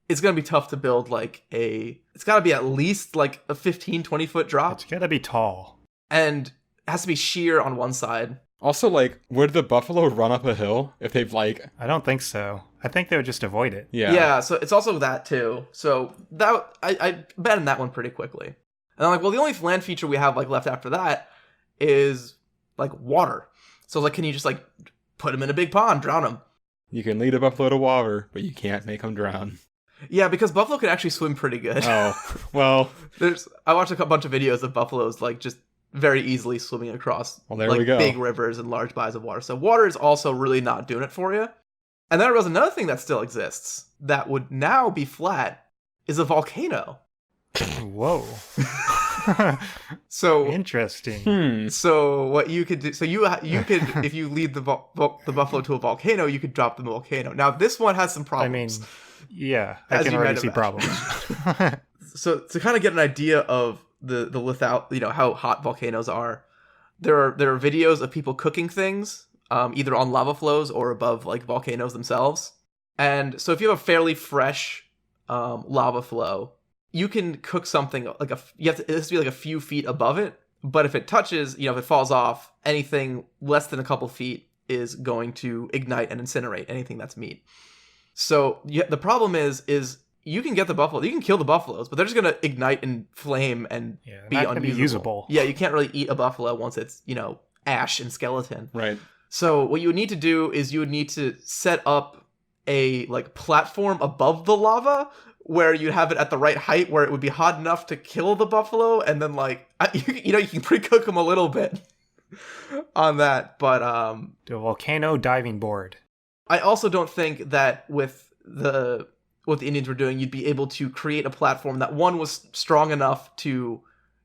it's going to be tough to build it's got to be at least like a 15, 20 foot drop. It's gotta be tall. And it has to be sheer on one side. Also, would the buffalo run up a hill if they've I don't think so. I think they would just avoid it. Yeah, so it's also that too. So that I bet on that one pretty quickly. And I'm like, well, the only land feature we have left after that is water. So can you just put them in a big pond, drown them? You can lead a buffalo to water, but you can't make them drown. Yeah, because buffalo can actually swim pretty good. Oh, well. I watched a bunch of videos of buffaloes just very easily swimming across Well, there we go. big rivers and large bodies of water. So water is also really not doing it for you. And then there was another thing that still exists that would now be flat is a volcano. Whoa. So Interesting. So what you could do? So you could if you lead the buffalo to a volcano, you could drop them in a volcano. Now this one has some I problems. mean, yeah, I As can you already might see imagine. problems. So to kind of get an idea of the without how hot volcanoes are, there are videos of people cooking things either on lava flows or above volcanoes themselves. And so if you have a fairly fresh lava flow, you can cook something it has to be a few feet above it. But if it touches, if it falls off, anything less than a couple feet is going to ignite and incinerate anything that's meat. So the problem is you can get the buffalo, you can kill the buffaloes, but they're just gonna ignite and flame and be not gonna be unusable. usable. Yeah, you can't really eat a buffalo once it's ash and skeleton. Right. So what you would need to do is you would need to set up a platform above the lava where you have it at the right height where it would be hot enough to kill the buffalo, and then you can pre-cook them a little bit on that. But Do a volcano diving board. I also don't think that with what the Indians were doing, you'd be able to create a platform that one was strong enough to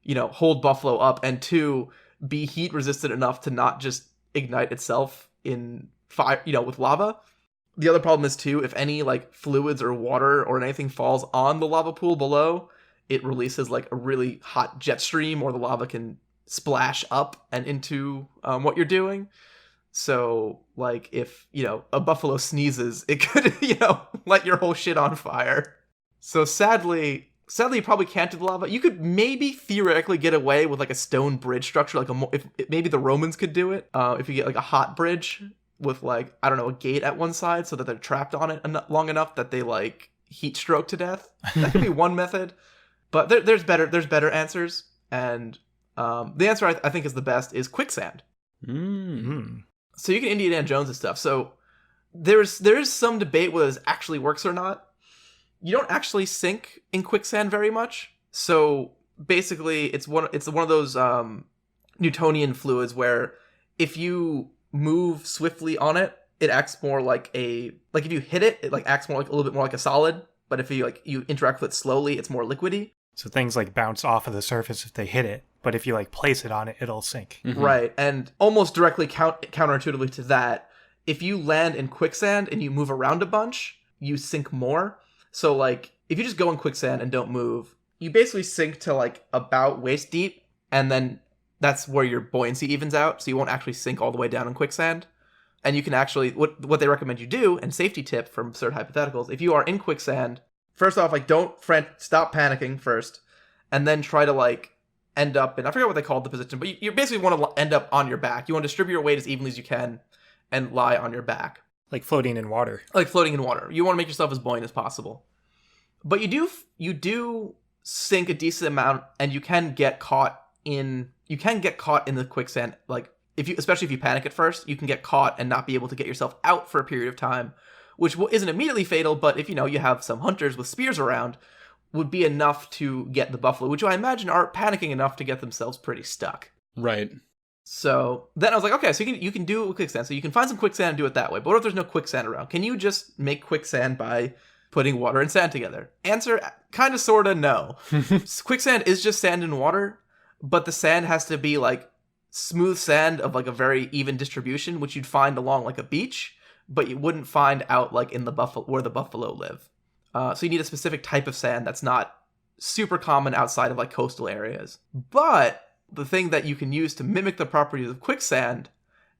hold buffalo up, and two, be heat resistant enough to not just ignite itself in fire, with lava. The other problem is too, if any fluids or water or anything falls on the lava pool below, it releases a really hot jet stream, or the lava can splash up and into what you're doing. So if a buffalo sneezes, it could light your whole shit on fire. So sadly you probably can't do the lava. You could maybe theoretically get away with a stone bridge structure, if maybe the Romans could do it. If you get a hot bridge with a gate at one side so that they're trapped on it long enough that they heat stroke to death. That could be one method. But there's better answers, and the answer I think is the best is quicksand. Mm. So you can Indiana Jones and stuff. So there's some debate whether this actually works or not. You don't actually sink in quicksand very much. So basically, it's one of those Newtonian fluids where if you move swiftly on it, it acts more like if you hit it, it like acts more like a little bit more like a solid. But if you interact with it slowly, it's more liquidy. So things like bounce off of the surface if they hit it, but if you like place it on it, it'll sink. Mhm. Right, and almost directly counterintuitively to that, if you land in quicksand and you move around a bunch, you sink more. So like if you just go in quicksand and don't move, you basically sink to like about waist deep, and then that's where your buoyancy evens out, so you won't actually sink all the way down in quicksand. And you can actually, what they recommend you do, and safety tip from Absurd Hypotheticals, if you are in quicksand, first off, like don't stop panicking first, and then try to like end up in, I forget what they called the position, but you basically want to end up on your back. You want to distribute your weight as evenly as you can and lie on your back. Like floating in water. Like floating in water. You want to make yourself as buoyant as possible. But you do sink a decent amount, and you can get caught in the quicksand, like especially if you panic at first, you can get caught and not be able to get yourself out for a period of time, which isn't immediately fatal, but if you have some hunters with spears around, would be enough to get the buffalo, which I imagine are panicking enough to get themselves pretty stuck. Right. So then I was like, okay, so you can do it with quicksand, so you can find some quicksand and do it that way. But what if there's no quicksand around? Can you just make quicksand by putting water and sand together? Answer, kind of, sort of, no. Quicksand is just sand and water, but the sand has to be like smooth sand of like a very even distribution, which you'd find along like a beach, but you wouldn't find out like in the where the buffalo live. So you need a specific type of sand that's not super common outside of like coastal areas. But the thing that you can use to mimic the properties of quicksand,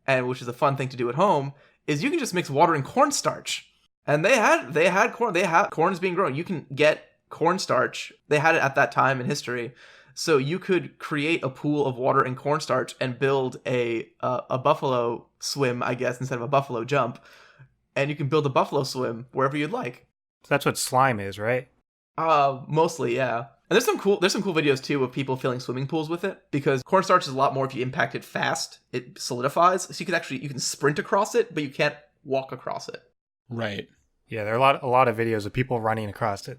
and which is a fun thing to do at home, is you can just mix water and cornstarch. And they had corn is being grown. You can get cornstarch. They had it at that time in history. So you could create a pool of water and cornstarch and build a buffalo swim, I guess, instead of a buffalo jump. And you can build a buffalo swim wherever you'd like. That's what slime is, right? Mostly, yeah. And there's some cool videos too of people filling swimming pools with it, because cornstarch is a lot more if you impact it fast, it solidifies. So you can sprint across it, but you can't walk across it. Right. Yeah, there are a lot of videos of people running across it.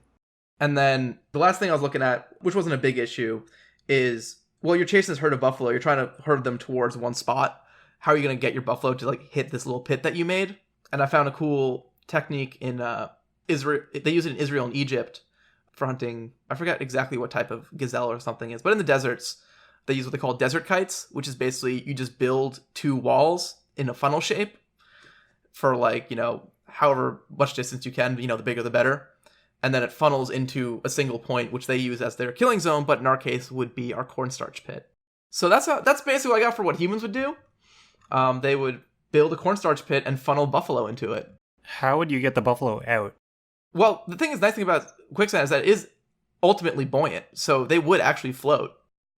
And then the last thing I was looking at, which wasn't a big issue, is, well, you're chasing this herd of buffalo. You're trying to herd them towards one spot. How are you going to get your buffalo to like hit this little pit that you made? And I found a cool technique in Israel. They use it in Israel and Egypt for hunting. I forget exactly what type of gazelle or something is, but in the deserts, they use what they call desert kites, which is basically you just build two walls in a funnel shape for like, however much distance you can, the bigger the better. And then it funnels into a single point, which they use as their killing zone, but in our case would be our cornstarch pit. So that's basically what I got for what humans would do. They would build a cornstarch pit and funnel buffalo into it. How would you get the buffalo out? Well, the nice thing about quicksand is that it is ultimately buoyant, so they would actually float.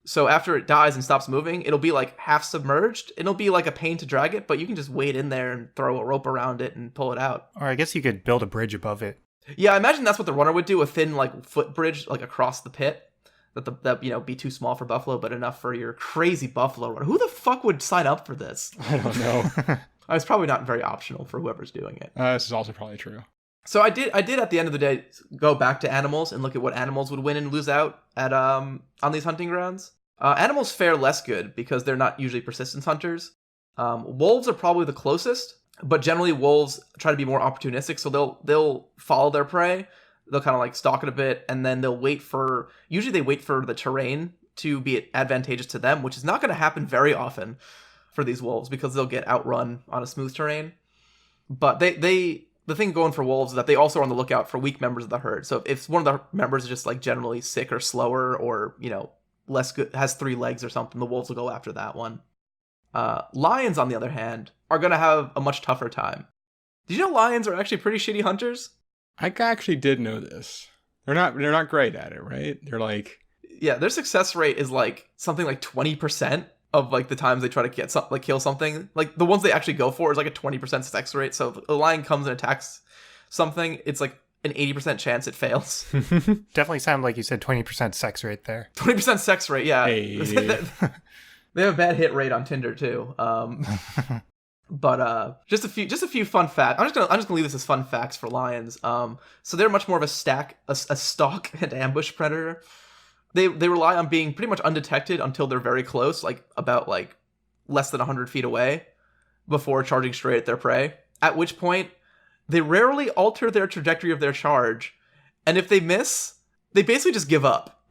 So after it dies and stops moving, it'll be like half submerged. It'll be like a pain to drag it, but you can just wade in there and throw a rope around it and pull it out. Or I guess you could build a bridge above it. Yeah, I imagine that's what the runner would do, a thin like footbridge like across the pit. That be too small for buffalo, but enough for your crazy buffalo runner. Who the fuck would sign up for this? I don't know. It's probably not very optional for whoever's doing it. This is also probably true. So I did at the end of the day go back to animals and look at what animals would win and lose out at on these hunting grounds. Animals fare less good because they're not usually persistence hunters. Wolves are probably the closest, but generally wolves try to be more opportunistic, so they'll follow their prey. They'll kind of like stalk it a bit, and then they'll wait for the terrain to be advantageous to them, which is not going to happen very often for these wolves because they'll get outrun on a smooth terrain. But the thing going for wolves is that they also are on the lookout for weak members of the herd. So if one of the members is just like generally sick or slower or, less good, has 3 legs or something, the wolves will go after that one. Lions, on the other hand, are going to have a much tougher time. Did you know lions are actually pretty shitty hunters? I actually did know this. They're not great at it, right? They're like, yeah, their success rate is like something like 20% of like the times they try to kill something. Like the ones they actually go for is like a 20% success rate. So if a lion comes and attacks something, it's like an 80% chance it fails. Definitely sounded like you said 20% sex rate there. 20% sex rate, yeah. Hey. They have a bad hit rate on Tinder too. But just a few fun facts. I'm just gonna leave this as fun facts for lions. So they're much more of a stalk and ambush predator. They rely on being pretty much undetected until they're very close, like about like less than 100 feet away, before charging straight at their prey. At which point, they rarely alter their trajectory of their charge, and if they miss, they basically just give up.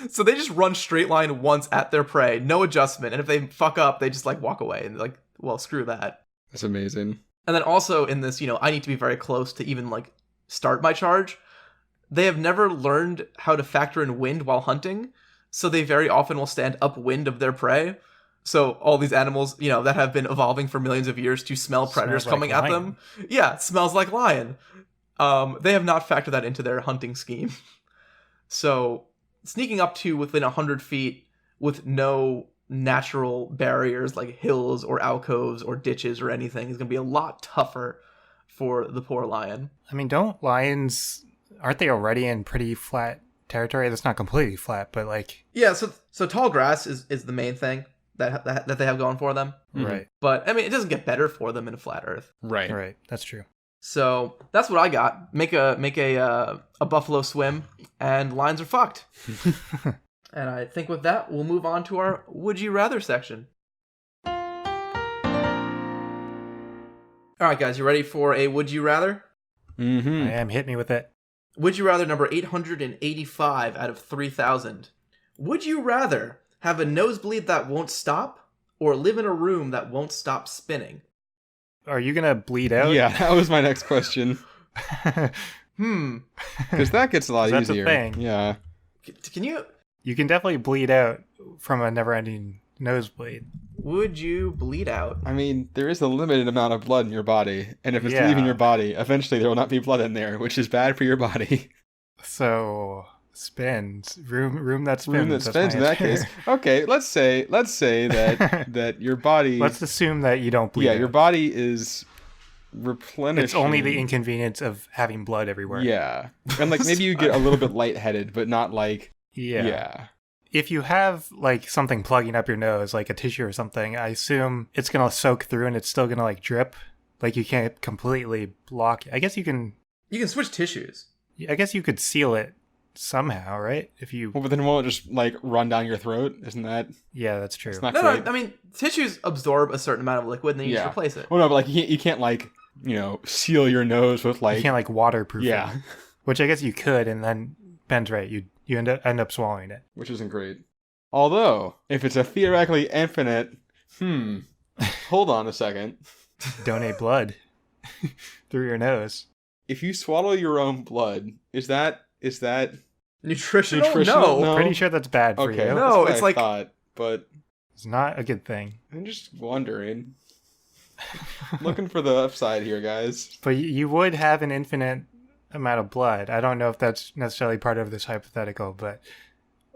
So they just run straight line once at their prey, no adjustment, and if they fuck up, they just like walk away and like, well, screw that. That's amazing. And then also in this, I need to be very close to even like start my charge. They have never learned how to factor in wind while hunting, so they very often will stand upwind of their prey. So all these animals, that have been evolving for millions of years to smell predators coming at them. Yeah, it smells like lion. They have not factored that into their hunting scheme. So sneaking up to within 100 feet with no natural barriers like hills or alcoves or ditches or anything is going to be a lot tougher for the poor lion. I mean, aren't they already in pretty flat territory? That's not completely flat, but like... Yeah, so tall grass is the main thing that they have going for them. Right. But, I mean, it doesn't get better for them in a flat earth. Right. Right, that's true. So that's what I got. Make a buffalo swim, and lions are fucked. And I think with that, we'll move on to our Would You Rather section. All right, guys, you ready for a Would You Rather? Mm-hmm. I am. Hit me with it. Would you rather number 885 out of 3,000? Would you rather have a nosebleed that won't stop or live in a room that won't stop spinning? Are you gonna bleed out? Yeah, that was my next question. Because that gets a lot That's easier. a thing. Yeah. Can you... You can definitely bleed out from a never-ending nosebleed. Would you bleed out? I mean, there is a limited amount of blood in your body, and if it's Yeah. leaving your body, eventually there will not be blood in there, which is bad for your body. So spins. Room that spins. Room that That's spins my in that answer. case. Okay, let's say that your body. Let's assume that you don't bleed. Yeah, out. your body is replenishing. It's only the inconvenience of having blood everywhere. Yeah, and like maybe you get a little bit lightheaded, but not like. Yeah. If you have like something plugging up your nose, like a tissue or something, I assume it's gonna soak through and it's still gonna like drip. Like you can't completely block it. I guess you can. You can switch tissues. I guess you could seal it somehow, right? If you. Well, but then won't it just like run down your throat? Isn't that? Yeah, that's true. It's not No, great. I mean, tissues absorb a certain amount of liquid and then you just replace it. Well, no, but like you can't like seal your nose with like. You can't like waterproof it. Yeah. Which I guess you could, and then Ben's right. You end up swallowing it. Which isn't great. Although, if it's a theoretically infinite, hold on a second. Donate blood through your nose. If you swallow your own blood, is that Nutritional? Nutritional? No. No. Pretty sure that's bad for okay? you. No, that's what it's I like- thought, but It's not a good thing. I'm just wondering. Looking for the upside here, guys. But you would have an infinite amount of blood. I don't know if that's necessarily part of this hypothetical, but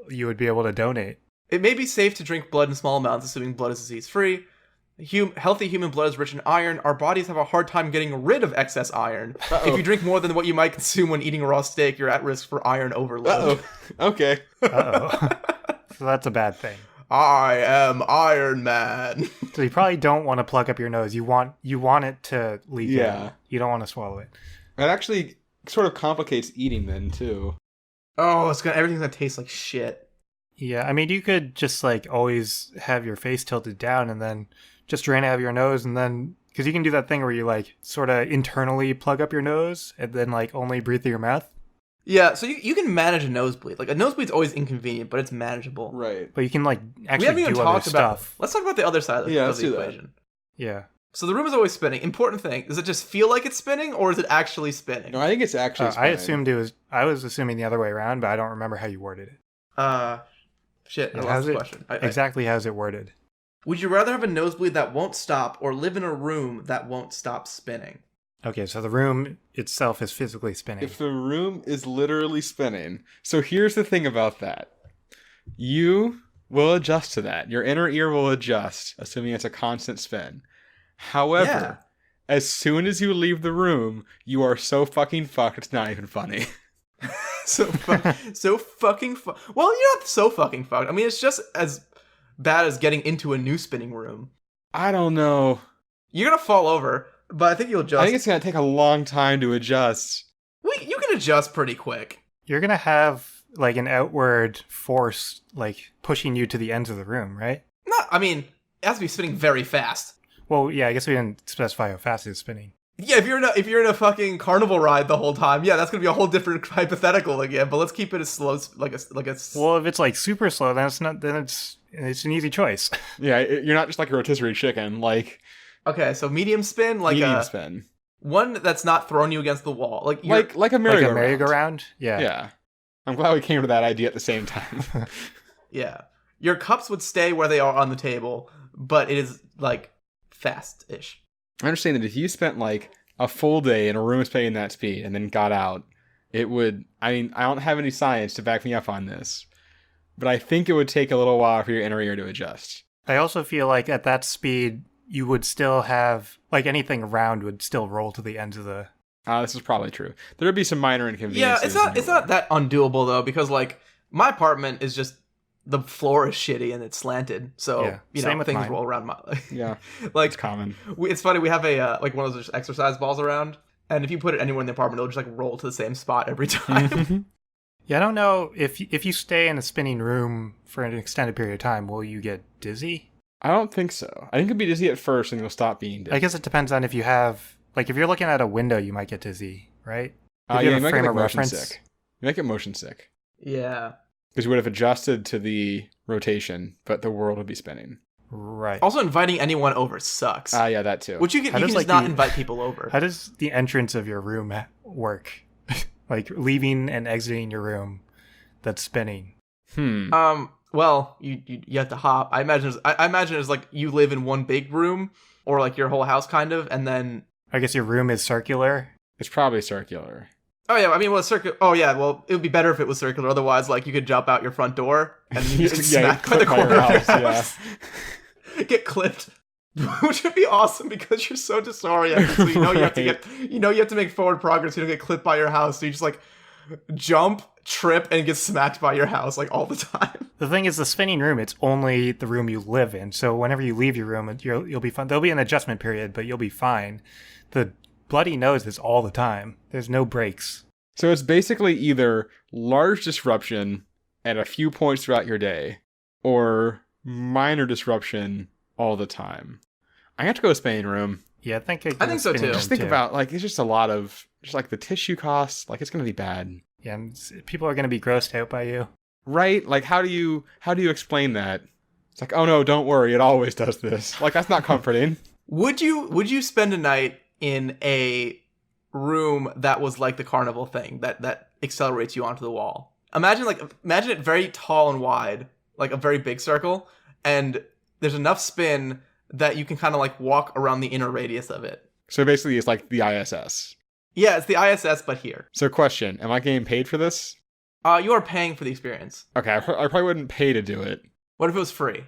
you would be able to donate. It may be safe to drink blood in small amounts, assuming blood is disease-free. Healthy human blood is rich in iron. Our bodies have a hard time getting rid of excess iron. If you drink more than what you might consume when eating raw steak, you're at risk for iron overload. Okay. Uh-oh. So that's a bad thing. I am Iron Man. So you probably don't want to plug up your nose. You want it to leak Yeah. out. You don't want to swallow it. It actually sort of complicates eating then too. Oh, everything's gonna taste like shit. Yeah, I mean, you could just like always have your face tilted down and then just drain out of your nose, and then because you can do that thing where you like sort of internally plug up your nose and then like only breathe through your mouth. Yeah, so you can manage a nosebleed. Like a nosebleed's always inconvenient, but it's manageable. Right. But you can like We actually haven't even do other talked about. stuff. Let's talk about the other side of Yeah, of let's the do that. equation. Yeah. So the room is always spinning. Important thing: does it just feel like it's spinning, or is it actually spinning? No, I think it's actually. I assumed it was. I was assuming the other way around, but I don't remember how you worded it. Shit. I How's lost the it question. exactly? How's it worded? Would you rather have a nosebleed that won't stop, or live in a room that won't stop spinning? Okay, so the room itself is physically spinning. If the room is literally spinning. So here's the thing about that. You will adjust to that. Your inner ear will adjust, assuming it's a constant spin. However, as soon as you leave the room, you are so fucking fucked, it's not even funny. so fucking Well, you're not so fucking fucked. I mean, it's just as bad as getting into a new spinning room. I don't know. You're gonna fall over, but I think you'll adjust. I think it's going to take a long time to adjust. You can adjust pretty quick. You're gonna have like an outward force, like pushing you to the ends of the room, right? Not, I mean, it has to be spinning very fast. Well, yeah, I guess we didn't specify how fast it's spinning. Yeah, if you're in a fucking carnival ride the whole time, yeah, that's gonna be a whole different hypothetical again. But let's keep it as slow, like a. Well, if it's like super slow, then it's not. Then it's an easy choice. Yeah, you're not just like a rotisserie chicken. Like Okay, so medium spin, like medium spin, one that's not throwing you against the wall, like like a Like a merry-go-round. merry-go-round. Yeah. Yeah, I'm glad we came to that idea at the same time. yeah, your cups would stay where they are on the table, but it is like fast-ish. I understand that if you spent like a full day in a room spinning that speed and then got out, it would. I mean, I don't have any science to back me up on this, but I think it would take a little while for your inner ear to adjust. I also feel like at that speed, you would still have, like, anything around would still roll to the ends of the... This is probably true. There would be some minor Yeah, inconveniences. it's not that undoable though, because like my apartment is just the floor is shitty and it's slanted, so Yeah, you same know with things mine. roll around my Yeah, like it's common. it's funny, we have a like one of those just exercise balls around, and if you put it anywhere in the apartment, it'll just like roll to the same spot every time. Yeah, I don't know if you stay in a spinning room for an extended period of time, will you get dizzy? I don't think so. I think you'll be dizzy at first and you'll stop being dizzy. I guess it depends on if you have, like, if you're looking at a window, you might get dizzy, right? If Yeah, you you have a might frame get of like, motion reference. sick. You might get motion sick. Yeah. Because you would have adjusted to the rotation, but the world would be spinning. Right. Also, inviting anyone over sucks. Yeah, that too. Which you can How does, just like, not the- invite people over. How does the entrance of your room work? Like, leaving and exiting your room that's spinning. Well, you have to hop. I imagine it's like you live in one big room, or like your whole house kind of, and then I guess your room is circular. It's probably circular. oh yeah, I mean, well, circular. Oh yeah, well, it would be better if it was circular. Otherwise, like you could jump out your front door and you just get Yeah, smacked by the clip by your corner of your house, house. Get clipped, which would be awesome because you're so disoriented. So you know you have to Right. you have to make forward progress. You don't get clipped by your house. So you just like jump, trip, and get smacked by your house like all the time. The thing is, the spinning room, it's only the room you live in. So whenever you leave your room, you'll be fine. There'll be an adjustment period, but you'll be fine. The bloody nose is all the time. There's no breaks. So it's basically either large disruption at a few points throughout your day, or minor disruption all the time. I have to go to spinning room. Yeah, I think I think so, too. Just think about, like, it's just a lot of, just like the tissue costs, like, it's going to be bad. Yeah, and people are going to be grossed out by you. Right? Like, how do you explain that? It's like, oh no, don't worry, it always does this. Like, that's not comforting. Would you spend a night in a room that was like the carnival thing that accelerates you onto the wall? Imagine it very tall and wide, like a very big circle, and there's enough spin that you can kind of like walk around the inner radius of it. So basically, it's like the ISS. Yeah, it's the ISS, but here. So question, am I getting paid for this? You are paying for the experience. Okay, I probably wouldn't pay to do it. What if it was free?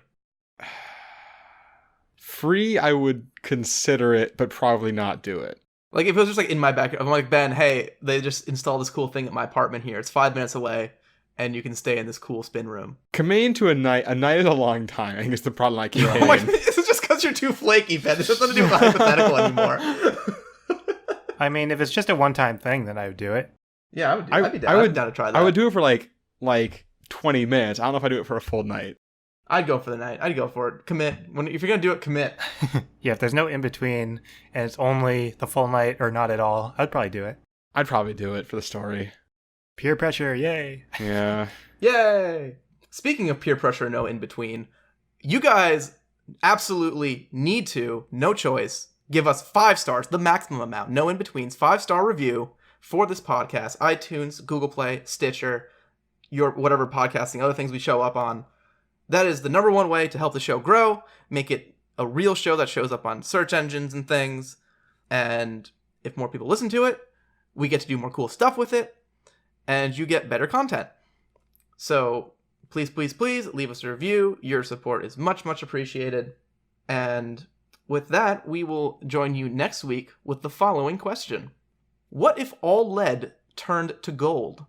Free, I would consider it, but probably not do it. Like if it was just like in my backyard, I'm like, Ben, hey, they just installed this cool thing at my apartment here. It's 5 minutes away, and you can stay in this cool spin room. Committing to a night is a long time. I think it's the problem I keep Oh my, hitting. this is just because you're too flaky, Ben. This has nothing to do with hypothetical anymore. I mean, if it's just a one-time thing, then I would do it. Yeah, I'd be I would down to try that. I would do it for like 20 minutes. I don't know if I do it for a full night. I'd go for the night. I'd go for it. Commit. If you're gonna do it, commit. Yeah, if there's no in-between, and it's only the full night or not at all, I'd probably do it. I'd probably do it for the story. Peer pressure, yay. Yeah. Yay! Speaking of peer pressure, no in between, you guys absolutely need to, no choice, give us 5 stars, the maximum amount, no in betweens, 5-star review for this podcast. iTunes, Google Play, Stitcher, your whatever podcasting, other things we show up on. That is the number one way to help the show grow, make it a real show that shows up on search engines and things. And if more people listen to it, we get to do more cool stuff with it, and you get better content. So please, please, please leave us a review. Your support is much, much appreciated. And with that, we will join you next week with the following question. What if all lead turned to gold?